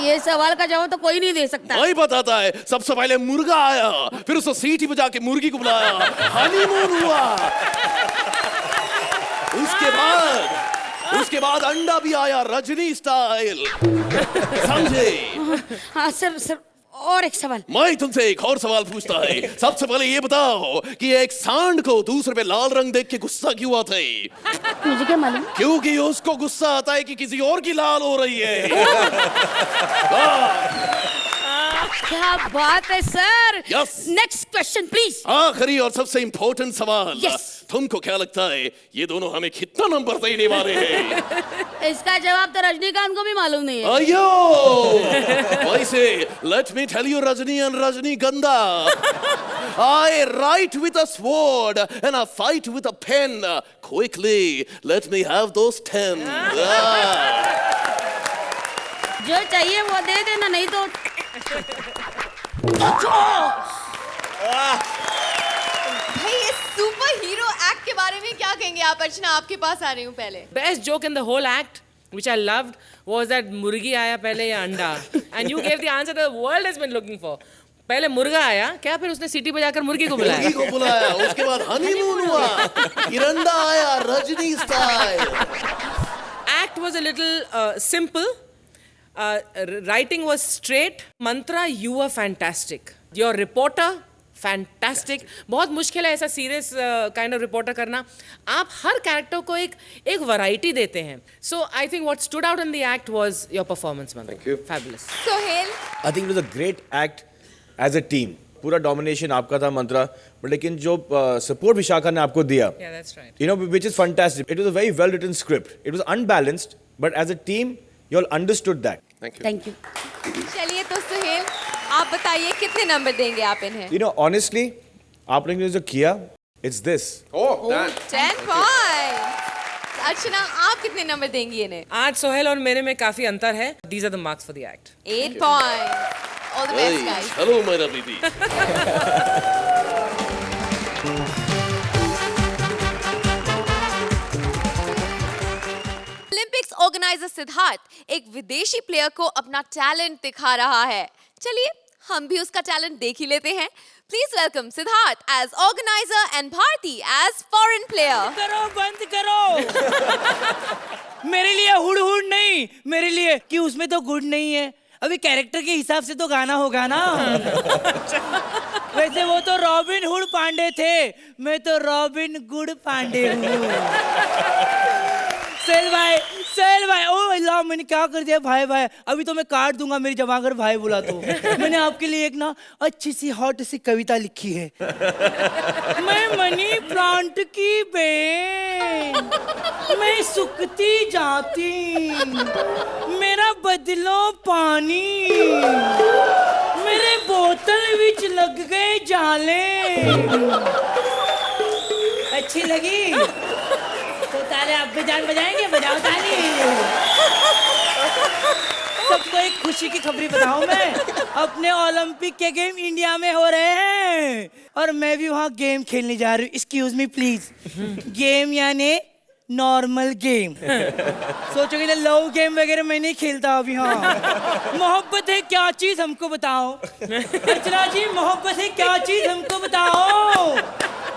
ये सवाल का जवाब तो कोई नहीं दे सकता। मैं बताता है। सबसे पहले मुर्गा आया, फिर उसको सीटी बजा के मुर्गी को बुलाया, हनीमून हुआ। उसके बाद अंडा भी आया, रजनी स्टाइल। समझे? हाँ सर और एक सवाल। मैं तुमसे एक और सवाल पूछता है। सबसे पहले ये बताओ कि एक सांड को दूसरे पे लाल रंग देख के गुस्सा क्यों आता है? मुझे क्या मालूम? क्योंकि उसको गुस्सा आता है कि किसी और की लाल हो रही है। क्या बात है sir. Yes. Next question please. आखिरी और सबसे इम्पोर्टेंट सवाल। Yes. तुमको क्या लगता है ये दोनों हमें कितना नंबर देने वाले हैं? इसका जवाब तो रजनीकांत को भी मालूम नहीं है। अयो वैसे let me tell you Rajni and Rajnigandha, I write with a sword and I fight with a pen. Quickly let me have those 10. जो चाहिए वो दे देना, नहीं तो भाई ये सुपर हीरो एक्ट के बारे में क्या कहेंगे आप? अर्चना आपके पास आ रही हूँ पहले। Best joke in the whole act, which I loved, was that मुर्गी आया पहले या अंडा, and you gave the answer the world has been looking for. पहले मुर्गा आया क्या, फिर उसने सीटी बजाकर मुर्गी को बुलाया। उसके बाद हनीमून हुआ, फिर अंडा आया, Rajni style. Act was a little simple. Writing was straight. Mantra, you were fantastic. Your reporter, fantastic. बहुत मुश्किल है ऐसा सीरियस काइंड ऑफ रिपोर्टर करना। आप हर कैरेक्टर को एक वैरायटी देते हैं। So I think what stood out in the act was your performance, Mantra. Thank you. Fabulous. Sohail, I think it was a great act as a team. पूरा domination आपका था मंत्रा, but लेकिन जो सपोर्ट विशाखा ने आपको दिया, Yeah, that's right. you know, which is fantastic. It was a very well written script. It was unbalanced, but as a team, you all understood that. Thank you. चलिए तो सुहेल आप बताइए कितने नंबर देंगे आप इन्हें? You know, honestly, आप लोगों ने जो किया, it's this. Oh, damn. 10 points. अर्चना आप कितने नंबर देंगी इन्हें? आज सोहेल और मेरे में काफी अंतर है। These are the marks for the act. 8 points. All the best guys. Hello मेरा बीबी। ओलंपिक्स ऑर्गेनाइजर सिद्धार्थ एक विदेशी प्लेयर को अपना टैलेंट दिखा रहा है। चलिए हम भी उसका टैलेंट देख ही लेते हैं। Please welcome Siddharth as organiser and Bharti as foreign player. करो बंद करो। मेरे लिए हुड़ हुड़ नहीं, मेरे लिए कि उसमें तो गुड नहीं है। अभी कैरेक्टर के हिसाब से तो गाना होगा ना। वैसे वो तो रॉबिन हुड पांडे थे, मैं तो रॉबिन गुड पांडे हूँ। सेल भाई, ओ अल्लाह मैंने क्या कर दिया भाई। अभी तो मैं काट दूंगा मेरी जमा कर भाई बोला तो। मैंने आपके लिए एक ना अच्छी सी हॉट सी कविता लिखी है। मैं मनी प्लांट की बेन, मैं सुकती जाती, मेरा बदलो पानी, मेरे बोतल विच लग गए जाले। अच्छी लगी तो ताले आप भी जान बजाएंगे, बजाओ ताली। सबको एक खुशी की खबरी बताऊं मैं, अपने ओलंपिक के गेम इंडिया में हो रहे हैं और मैं भी वहाँ गेम खेलने जा रही हूँ। Excuse me please. गेम यानी नॉर्मल गेम। सोचोगे ना लव गेम वगैरह मैं नहीं खेलता अभी। हाँ, मोहब्बत है क्या चीज हमको बताओ। अर्चना जी मोहब्बत है क्या चीज हमको बताओ।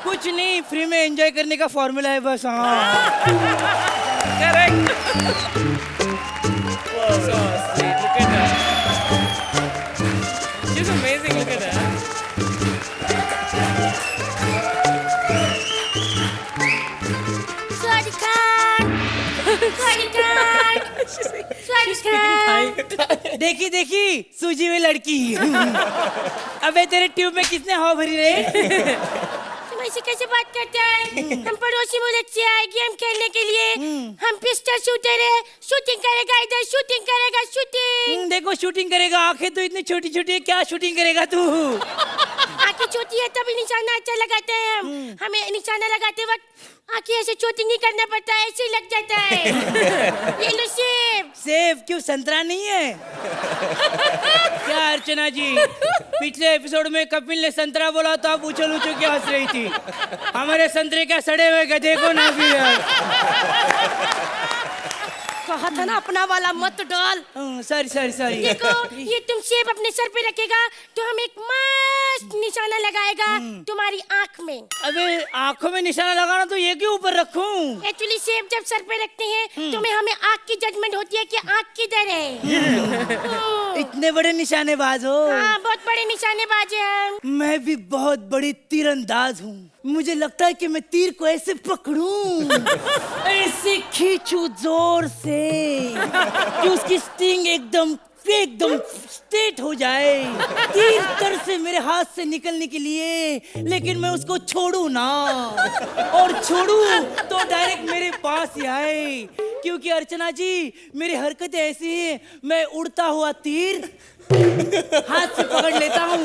कुछ नहीं, फ्री में एंजॉय करने का फॉर्मूला है बस। हाँ Correct. So sweet. Look at her. She's amazing. Look at her. देखी सूजी में लड़की। अबे तेरे ट्यूब में किसने हवा भरी रे? ऐसे कैसे बात करते हैं? हम पड़ोसी मुल्क से आए गेम खेलने के लिए। हम पिस्टल शूटर है, शूटिंग करेगा इधर, शूटिंग करेगा, शूटिंग। देखो शूटिंग करेगा, आंखें तो इतनी छोटी छोटी है, क्या शूटिंग करेगा तू? आंखें छोटी है तभी निशाना अच्छा लगाते हैं हम। हमें निशाना लगाते वक्त आंखें ऐसे छोटी नहीं करना पड़ता है, ऐसे लग जाता है। ये लो सेब क्यों संतरा नहीं है? क्या अर्चना जी, पिछले एपिसोड में कपिल ने संतरा बोला तो आप उछल उछल के हंस रही थी। हमारे संतरे क्या सड़े हुए गधे को ना भी कहा था ना अपना वाला मत डाल। Sorry sorry sorry. देखो ये तुम सेब अपने सर पे रखेगा तो हम एक मस्त निशाना लगाएगा तुम्हारी आँख में। अबे आंखों में निशाना लगाना तो ये क्यों ऊपर रखूं? एक्चुअली सेब जब सर पे रखते हैं तो हमें आँख की जजमेंट होती है कि आँख किधर है। इतने बड़े निशानेबाज हो? हाँ बहुत बड़े निशानेबाज हैं हम। मैं भी बहुत बड़ी तीरंदाज हूँ। मुझे लगता है कि मैं तीर को ऐसे पकड़ूं, ऐसे खींचूं जोर से कि उसकी स्टिंग एकदम स्ट्रेट हो जाए, तीर तर से मेरे हाथ से निकलने के लिए, लेकिन मैं उसको छोड़ू ना, और छोड़ू तो डायरेक्ट मेरे पास ही आए। क्योंकि अर्चना जी मेरी हरकतें ऐसी हैं, मैं उड़ता हुआ तीर हाथ से पकड़ लेता हूँ।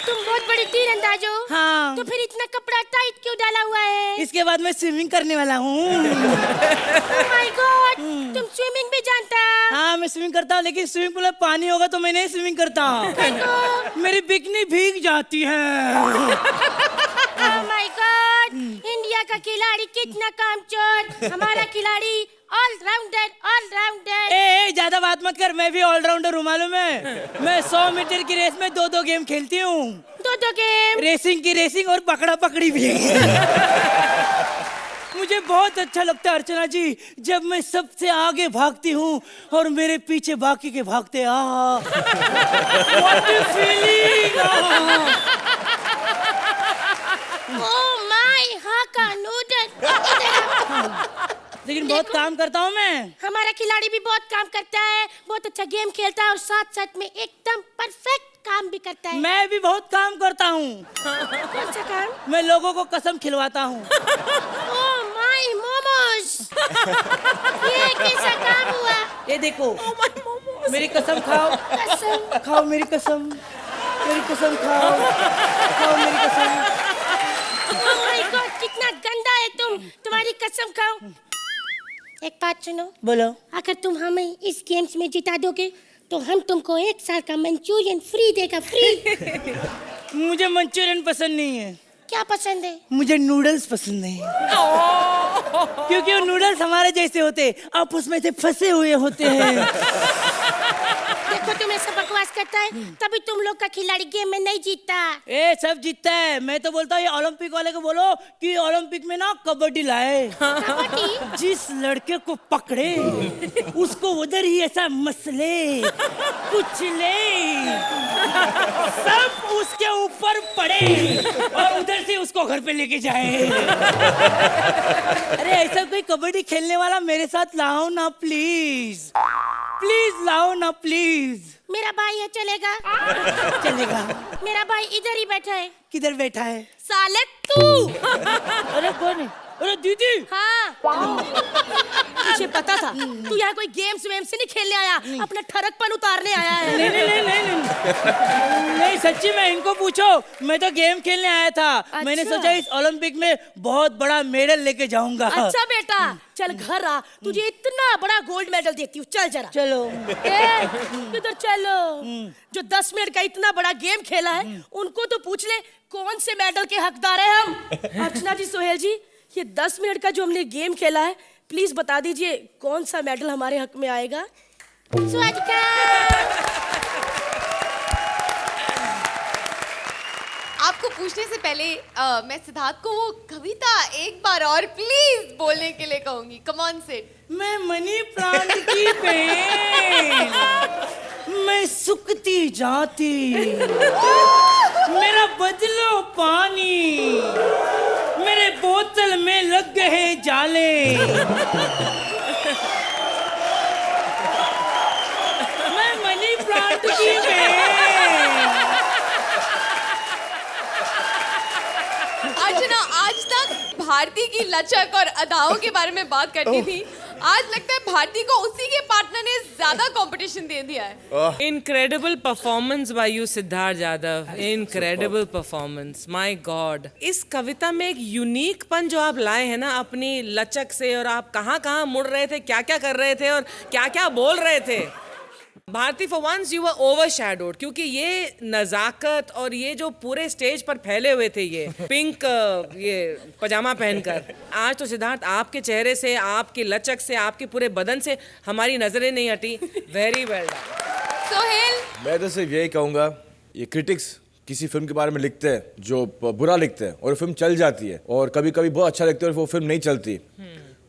तुम बहुत बड़ी तीरंदाज हो। हाँ। तो फिर इतना कपड़ा टाइट क्यों डाला हुआ है? इसके बाद मैं स्विमिंग करने वाला हूँ। Oh my God, तुम स्विमिंग भी जानता? हाँ मैं स्विमिंग करता हूँ, लेकिन स्विमिंग पूल में पानी होगा तो मैं नहीं स्विमिंग करता। मेरी बिकनी भीग जाती है। Oh my God, इंडिया का खिलाड़ी कितना कामचोर। हमारा खिलाड़ी ऑलराउंडर। ए ज्यादा बात मत कर, मैं भी ऑलराउंडर हूँ मालूम है। मैं 100 मीटर की रेस में 2-2 गेम खेलती हूँ। 2-2 गेम? रेसिंग की रेसिंग और पकड़ा पकड़ी भी। मुझे बहुत अच्छा लगता है अर्चना जी जब मैं सबसे आगे भागती हूँ और मेरे पीछे बाकी के भागते। What a feeling! Oh my, हाँ का नूडल। लेकिन बहुत काम करता हूँ मैं। हमारा खिलाड़ी भी बहुत काम करता है, बहुत अच्छा गेम खेलता है और साथ साथ में एकदम परफेक्ट काम भी करता है। मैं भी बहुत काम करता हूँ। कौन सा काम? मैं लोगों को कसम खिलवाता हूँ। Oh my momos. ये कैसा काम हुआ? ये देखो मेरी कसम खाओ। कसम खाओ मेरी कसम, मेरी कसम खाओ, खाओ मेरी कसम। Oh my God, कितना गंदा है तुम। तुम्हारी कसम खाओ। एक बात सुनो। बोलो। अगर तुम हमें इस गेम्स में जिता दोगे तो हम तुमको 1 साल का मंचूरियन फ्री देगा, फ्री। मुझे मंचूरियन पसंद नहीं है। क्या पसंद है? मुझे नूडल्स पसंद है। क्योंकि वो नूडल्स हमारे जैसे होते, आप उसमें से फंसे हुए होते हैं। देखो तुम ऐसा बकवास करता है तभी तुम लोग का खिलाड़ी गेम में नहीं जीतता। ए सब जीतता है। मैं तो बोलता हूँ ये ओलंपिक वाले को बोलो कि ओलंपिक में ना कबड्डी लाए। कबड्डी? जिस लड़के को पकड़े उसको उधर ही ऐसा मसले कुचले सब उसके ऊपर पड़े और उधर से उसको घर पे लेके जाए। अरे ऐसा कोई कबड्डी खेलने वाला मेरे साथ लाओ ना प्लीज, प्लीज लाओ ना प्लीज। मेरा भाई है, चलेगा? चलेगा। मेरा भाई इधर ही बैठा है। किधर बैठा है? साले तू। अरे कौन है? अरे दीदी। हाँ मुझे पता था तू यहाँ कोई गेम्स वेम्स से नहीं खेलने आया, अपना ठरकपन उतारने आया है। नहीं नहीं नहीं नहीं नहीं, नहीं सच्ची में इनको पूछो, मैं तो गेम खेलने आया था। अच्छा। मैंने सोचा इस ओलंपिक में बहुत बड़ा मेडल लेके जाऊंगा। अच्छा बेटा चल घर आ, तुझे इतना बड़ा गोल्ड मेडल देती हूँ, चल जरा। चलो। किधर चलो? जो 10 मिनट का इतना बड़ा गेम खेला है उनको तो पूछ ले कौन से मेडल के हकदार है हम। अर्चना जी, सोहेल जी, ये 10 मिनट का जो हमने गेम खेला है प्लीज बता दीजिए कौन सा मेडल हमारे हक में आएगा। आपको पूछने से पहले मैं सिद्धार्थ को वो कविता एक बार और प्लीज बोलने के लिए कहूंगी। Come on set. मैं मनी प्लांट की पेन, मैं सुकती जाती, मेरा बदलो पानी, मेरे बोतल में लग गए जाले। मैं मनी प्लांट की पेन। अर्चना आज तक भारती की लचक और अदाओं के बारे में बात करती थी, आज लगता है भारती को उसी के पार्टनर ने ज्यादा कंपटीशन दे दिया है। Incredible performance by you Siddharth Yadav, incredible performance, my God. इस कविता में एक यूनिक पन जो आप लाए हैं ना अपनी लचक से, और आप कहाँ कहाँ मुड़ रहे थे, क्या क्या कर रहे थे और क्या क्या बोल रहे थे। Bharti, for once you were overshadowed, क्योंकि ये नजाकत और ये जो पूरे स्टेज पर फैले हुए थे ये पिंक ये पजामा पहनकर, आज तो सिद्धार्थ आपके चेहरे से, आपकी लचक से, आपके पूरे बदन से हमारी नजरें नहीं हटी। Very well done. सोहेल, मैं तो सिर्फ यही कहूँगा, ये क्रिटिक्स किसी फिल्म के बारे में लिखते हैं जो बुरा लिखते हैं और फिल्म चल जाती है, और कभी कभी बहुत अच्छा लिखते हैं और वो फिल्म नहीं चलती।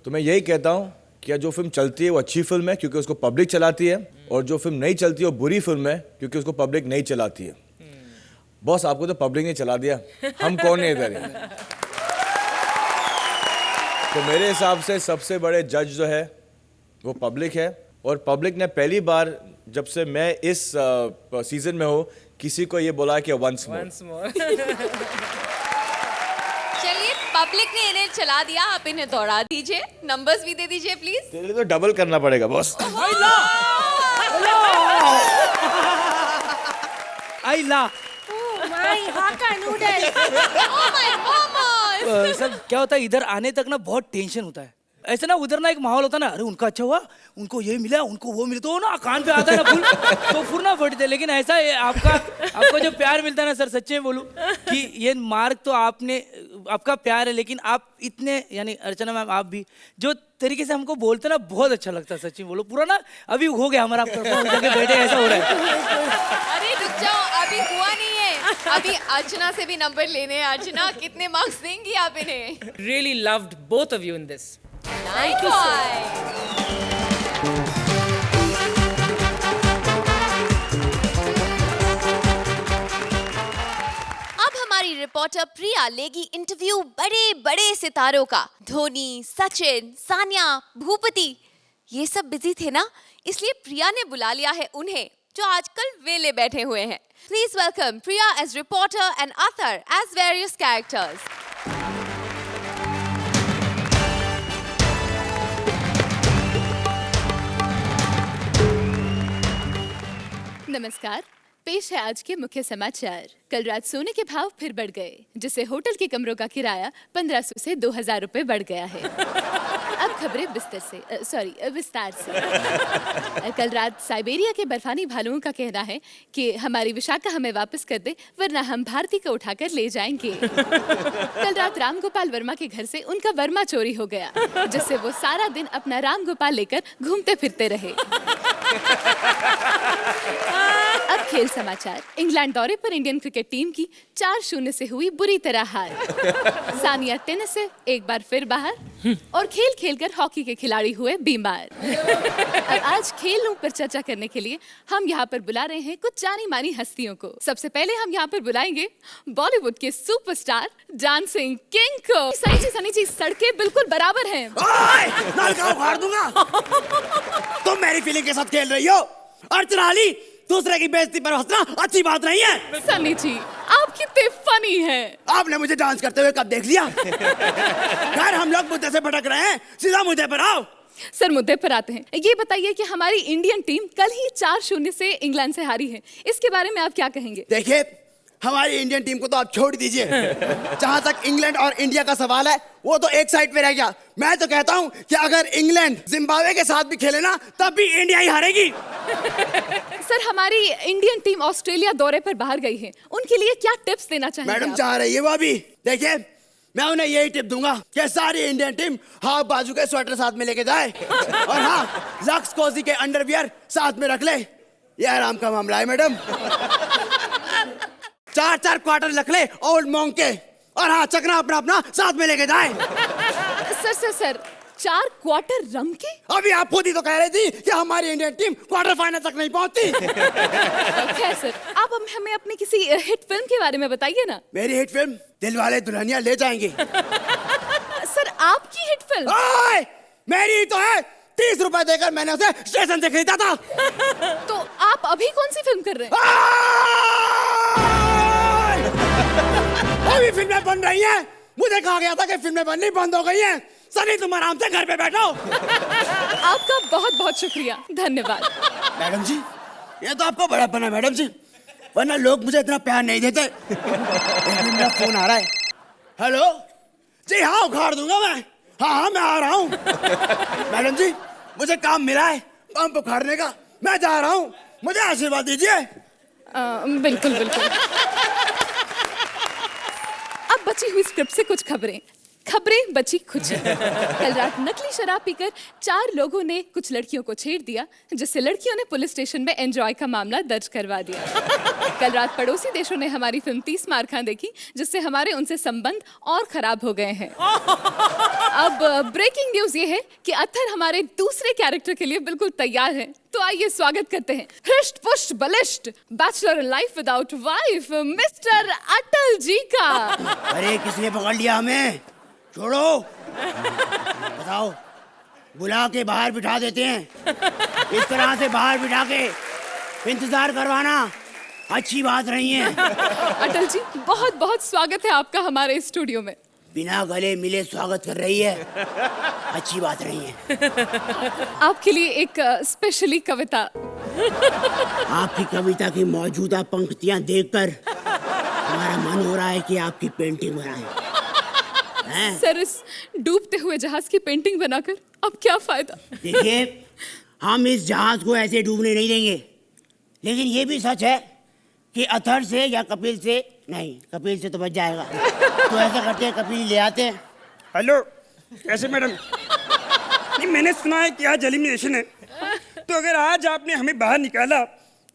तो मैं यही कहता हूँ कि जो फिल्म चलती है वो अच्छी फिल्म है क्योंकि उसको पब्लिक चलाती है, और जो फिल्म नहीं चलती है वो बुरी फिल्म है क्योंकि उसको पब्लिक नहीं चलाती है। बॉस, आपको तो पब्लिक ने चला दिया, हम कौन है इधर। तो मेरे हिसाब से सबसे बड़े जज जो है वो पब्लिक है, और पब्लिक ने पहली बार जब से मैं इस सीजन में हूँ किसी को ये बोला कि वंस मोर। चलिए, पब्लिक ने इन्हें चला दिया, आप इन्हें दौड़ा दीजिए, नंबर्स भी दे दीजिए प्लीज। तेरे लिए तो डबल करना पड़ेगा बॉस। आई ला सब क्या होता है, इधर आने तक ना बहुत टेंशन होता है। ऐसे ना उधर ना एक माहौल होता है ना, अरे उनका अच्छा हुआ, उनको ये मिला, उनको वो मिला, तो ना कान पे आता है ना फुल, तो फुल ना फटते। लेकिन ऐसा है आपको जो प्यार मिलता है ना सर, सच्चे में बोलूं कि ये मार्क तो आपका प्यार है, लेकिन आप इतने, यानी अर्चना मैम आप भी जो तरीके से हमको बोलते ना, बहुत अच्छा लगता है। सच्ची बोलो, पूरा ना अभी हो गया हमारा बैठे, ऐसा हो रहा है। अरे रुक जाओ, अभी हुआ नहीं है, अभी अर्चना से भी नंबर लेने हैं। अर्चना, कितने मार्क्स देंगी आप इन्हें? Really loved both of you in this. Nice boy. अब हमारी रिपोर्टर प्रिया लेगी इंटरव्यू बड़े बड़े सितारों का। धोनी, सचिन, सानिया, भूपति, ये सब बिजी थे ना, इसलिए प्रिया ने बुला लिया है उन्हें जो आजकल वेले बैठे हुए हैं। Please welcome Priya as reporter and Athar as various characters. नमस्कार, पेश है आज के मुख्य समाचार। कल रात सोने के भाव फिर बढ़ गए, जिससे होटल के कमरों का किराया 1500 से 2000 रुपए बढ़ गया है। अब खबरें विस्तार से। कल रात साइबेरिया के बर्फानी भालुओं का कहना है कि हमारी विशाखा हमें वापस कर दे, वरना हम भारती को उठाकर ले जाएंगे। कल रात राम गोपाल वर्मा के घर से उनका वर्मा चोरी हो गया, जिससे वो सारा दिन अपना राम गोपाल लेकर घूमते फिरते रहे। अब खेल समाचार। इंग्लैंड दौरे पर इंडियन क्रिकेट टीम की 4-0 से हुई बुरी तरह हार। सानिया टेनिस से एक बार फिर बाहर, और खेल खेलकर हॉकी के खिलाड़ी हुए बीमार। अब आज खेलों पर चर्चा करने के लिए हम यहाँ पर बुला रहे हैं कुछ जानी मानी हस्तियों को। सबसे पहले हम यहाँ पर बुलाएंगे बॉलीवुड के सुपरस्टार डांसिंग किंग को। सनी जी, सड़कें बिल्कुल बराबर हैं। उखाड़ दूंगा। तुम मेरी फीलिंग के साथ खेल रही हो। अर्चना अली, दूसरे की बेइज्जती पर हंसना अच्छी बात नहीं है। सनी जी, आप कितने फनी हैं। आपने मुझे डांस करते हुए कब देख लिया? खैर, हम लोग मुद्दे से भटक रहे हैं, सीधा मुद्दे पर आओ। सर, मुद्दे पर आते हैं। ये बताइए कि हमारी इंडियन टीम कल ही 4-0 से इंग्लैंड से हारी है, इसके बारे में आप क्या कहेंगे? देखिए, हमारी इंडियन टीम को तो आप छोड़ दीजिए। जहां तक इंग्लैंड और इंडिया का सवाल है, वो तो एक साइड पे रह गया। मैं तो कहता हूं कि अगर इंग्लैंड जिम्बाब्वे के साथ भी खेले ना, तब भी इंडिया ही हारेगी। सर, हमारी इंडियन टीम ऑस्ट्रेलिया दौरे पर बाहर गई है, उनके लिए क्या टिप्स देना चाहेंगे? मैडम चाह रही है वो भी। देखिए, मैं उन्हें यही टिप दूंगा कि सारी इंडियन टीम हाफ बाजू के स्वेटर साथ में लेके जाए, और हाँ, लक्स कोजी के अंडरवियर साथ में रख ले। ये आराम का मामला है मैडम। 4-4 क्वार्टर रख ले ओल्ड मॉन्क के, और हाँ, चकना अपना अपना साथ में लेके जाए। सर 4 क्वार्टर रम के? अभी आप खुद ही तो कह रही थी कि हमारी इंडियन टीम क्वार्टर फाइनल तक नहीं पहुंचती। खैर सर, आप हमें अपनी किसी हिट फिल्म के बारे में बताइए ना। मेरी हिट फिल्म दिलवाले दुल्हनिया ले जाएंगे। सर, आपकी हिट फिल्म? मेरी तो है, 30 रुपए देकर मैंने उसे स्टेशन से खरीदा था। तो आप अभी कौन सी फिल्म कर रहे हैं? अभी फिल्में बन रही हैं। मुझे कहा गया था कि फिल्में बननी बंद हो गई हैं। सनी, तुम आराम से घर पे बैठो। आपका बहुत बहुत शुक्रिया, धन्यवाद। मैडम जी, ये तो आपका बड़ापन है मैडम जी, वरना लोग मुझे इतना प्यार नहीं देते। मेरा फोन आ रहा है। हेलो जी, हाँ उखाड़ दूंगा मैं। हाँ मैं आ रहा हूँ। मैडम जी, मुझे काम मिला है पंप उखाड़ने का, मैं जा रहा हूँ, मुझे आशीर्वाद दीजिए। बिल्कुल बिल्कुल। अब बची हुई स्क्रिप्ट से कुछ खबरें बची कुछ। कल रात नकली शराब पीकर 4 लोगों ने कुछ लड़कियों को छेड़ दिया, जिससे लड़कियों ने पुलिस स्टेशन में एंजॉय का मामला दर्ज करवा दिया। कल रात पड़ोसी देशों ने हमारी फिल्म 30 मार खां देखी, जिससे हमारे उनसे संबंध और खराब हो गए हैं। अब ब्रेकिंग न्यूज ये है कि अत्थर हमारे दूसरे कैरेक्टर के लिए बिल्कुल तैयार है। तो आइए स्वागत करते हैं हृष्ट पुष्ट बलिष्ठ bachelor life without wife mister Atal ji का। अरे किसने पकड़ लिया हमें? छोड़ो। बताओ, बुला के बाहर बिठा देते हैं। इस तरह से बाहर बिठा के इंतजार करवाना अच्छी बात नहीं है। अटल जी, बहुत बहुत स्वागत है आपका हमारे स्टूडियो में। बिना गले मिले स्वागत कर रही है, अच्छी बात नहीं है। आपके लिए एक स्पेशली कविता। आपकी कविता की मौजूदा पंक्तियां देखकर हमारा मन हो रहा है कि आपकी पेंटिंग बनाएं। सर, इस डूबते हुए जहाज की पेंटिंग बनाकर अब क्या फायदा? देखिए, हम इस जहाज को ऐसे डूबने नहीं देंगे, लेकिन ये भी सच है कि अत्थर से या कपिल से नहीं, कपिल से तो बच जाएगा। तो ऐसा करते हैं, कपिल ले आते हैं। हेलो, कैसे मैडम? नहीं, मैंने सुना है कि आज एलिमिनेशन है, तो अगर आज आपने हमें बाहर निकाला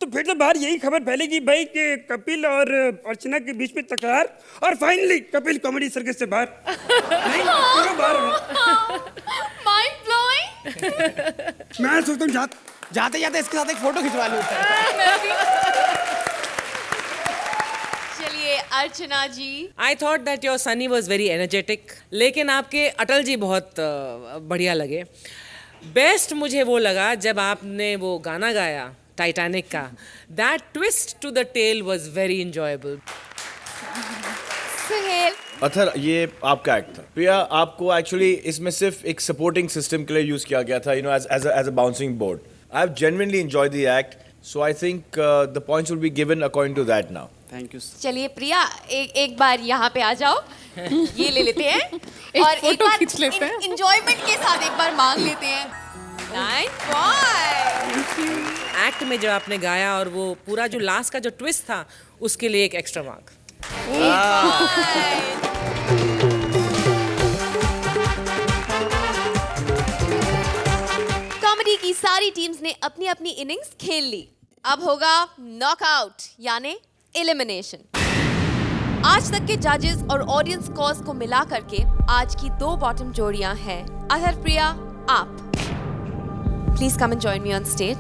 तो फिर तो बाहर यही खबर फैलेगी भाई कि कपिल और अर्चना के बीच में तकरार, और फाइनली कपिल कॉमेडी सर्कस से बाहर। नहीं, क्यों बाहर हो? Mind blowing. मैं सोचता हूँ जाते जाते इसके साथ एक फोटो खिंचवा लूं। चलिए Archana ji. I thought that your Sunny was very energetic, लेकिन आपके अटल जी बहुत बढ़िया लगे। बेस्ट मुझे वो लगा जब आपने वो गाना गाया टाइटैनिक का। That twist to the tale was very enjoyable. Suhail. अत्थर, ये आपका एक्ट था। प्रिया, आपको एक्चुअली इसमें सिर्फ एक सपोर्टिंग सिस्टम के लिए यूज किया गया था, as a bouncing board. I have genuinely enjoyed the act, so I think the points will be given according to that now. Thank you. चलिए प्रिया, एक बार यहाँ पे आ जाओ, ये ले लेते हैं और एक बार एंजॉयमेंट के साथ एक बार मांग लेते हैं। 9 पॉइंट। एक्ट में जब आपने गाया और वो पूरा जो लास्ट का जो ट्विस्ट था, उसके लिए एक एक्स्ट्रा मार्क। कॉमेडी की सारी टीम्स ने अपनी अपनी इनिंग्स खेल ली। अब होगा नॉकआउट यानी एलिमिनेशन। आज तक के जजेस और ऑडियंस स्कोर्स को मिला करके आज की 2 बॉटम जोड़ियां हैं। अत्थर, प्रिया, आप please come and join me on stage.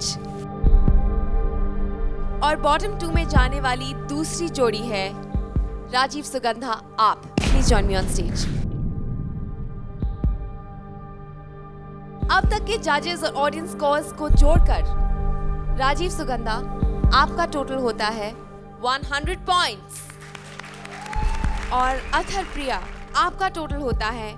और बॉटम 2 में जाने वाली दूसरी जोड़ी है राजीव सुगंधा, आप please join me on stage. अब तक के जजेस और ऑडियंस स्कोर्स को जोड़कर राजीव सुगंधा, आपका टोटल होता है 100 पॉइंट्स और अत्थर, प्रिया, आपका टोटल होता है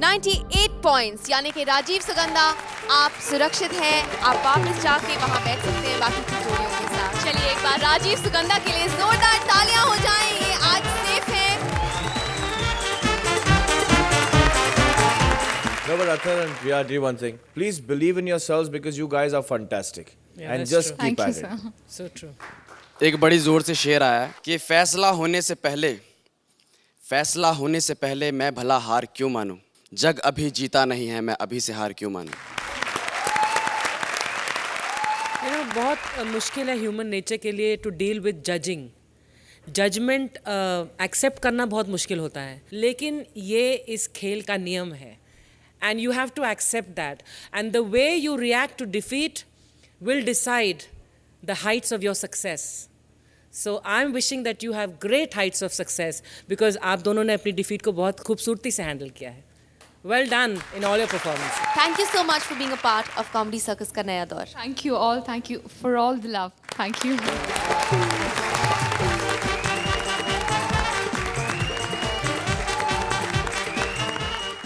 98 पॉइंट्स। यानी कि राजीव सुगंधा, आप सुरक्षित हैं, आप वापस जाके वहां बैठ सकते हैं बाकी की जोड़ियों के साथ। चलिए एक बार राजीव सुगंधा के लिए जोरदार तालियां हो जाएं, ये आज सेफ हैं। No, but Athar and Priya, do one thing. Please believe in yourselves because you guys are fantastic. And just keep at it. So true. एक बड़ी जोर से शेर आया है कि फैसला होने से पहले मैं भला हार क्यों मानूं, जग अभी जीता नहीं है मैं अभी से हार क्यों मानूं। बहुत मुश्किल है ह्यूमन नेचर के लिए to deal with judging. Judgement accept करना बहुत मुश्किल होता है, लेकिन ये इस खेल का नियम है and you have to accept that, and the way you react to defeat will decide the heights of your success. So I'm wishing that you have great heights of success because आप दोनों ने अपनी defeat को बहुत खूबसूरती से handle किया है. Well done in all your performances. Thank you so much for being a part of Comedy Circus का नया दौर. Thank you all. Thank you for all the love. Thank you.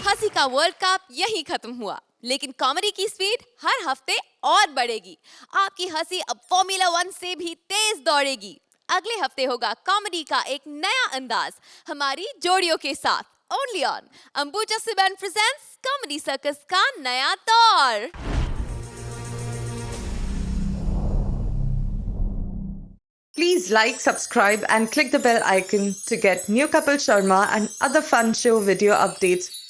हंसी का वर्ल्ड कप यहीं खत्म हुआ। लेकिन कॉमेडी की स्पीड हर हफ्ते और बढ़ेगी। आपकी हंसी अब फॉर्मूला 1 से भी तेज दौड़ेगी। अगले हफ्ते होगा कॉमेडी का एक नया अंदाज हमारी जोड़ियों के साथ। ओनली ऑन अंबुजा सिबन प्रेजेंट्स कॉमेडी सर्कस का नया दौर। Please like, subscribe and click the bell icon to get new Kapil Sharma and other fun show video updates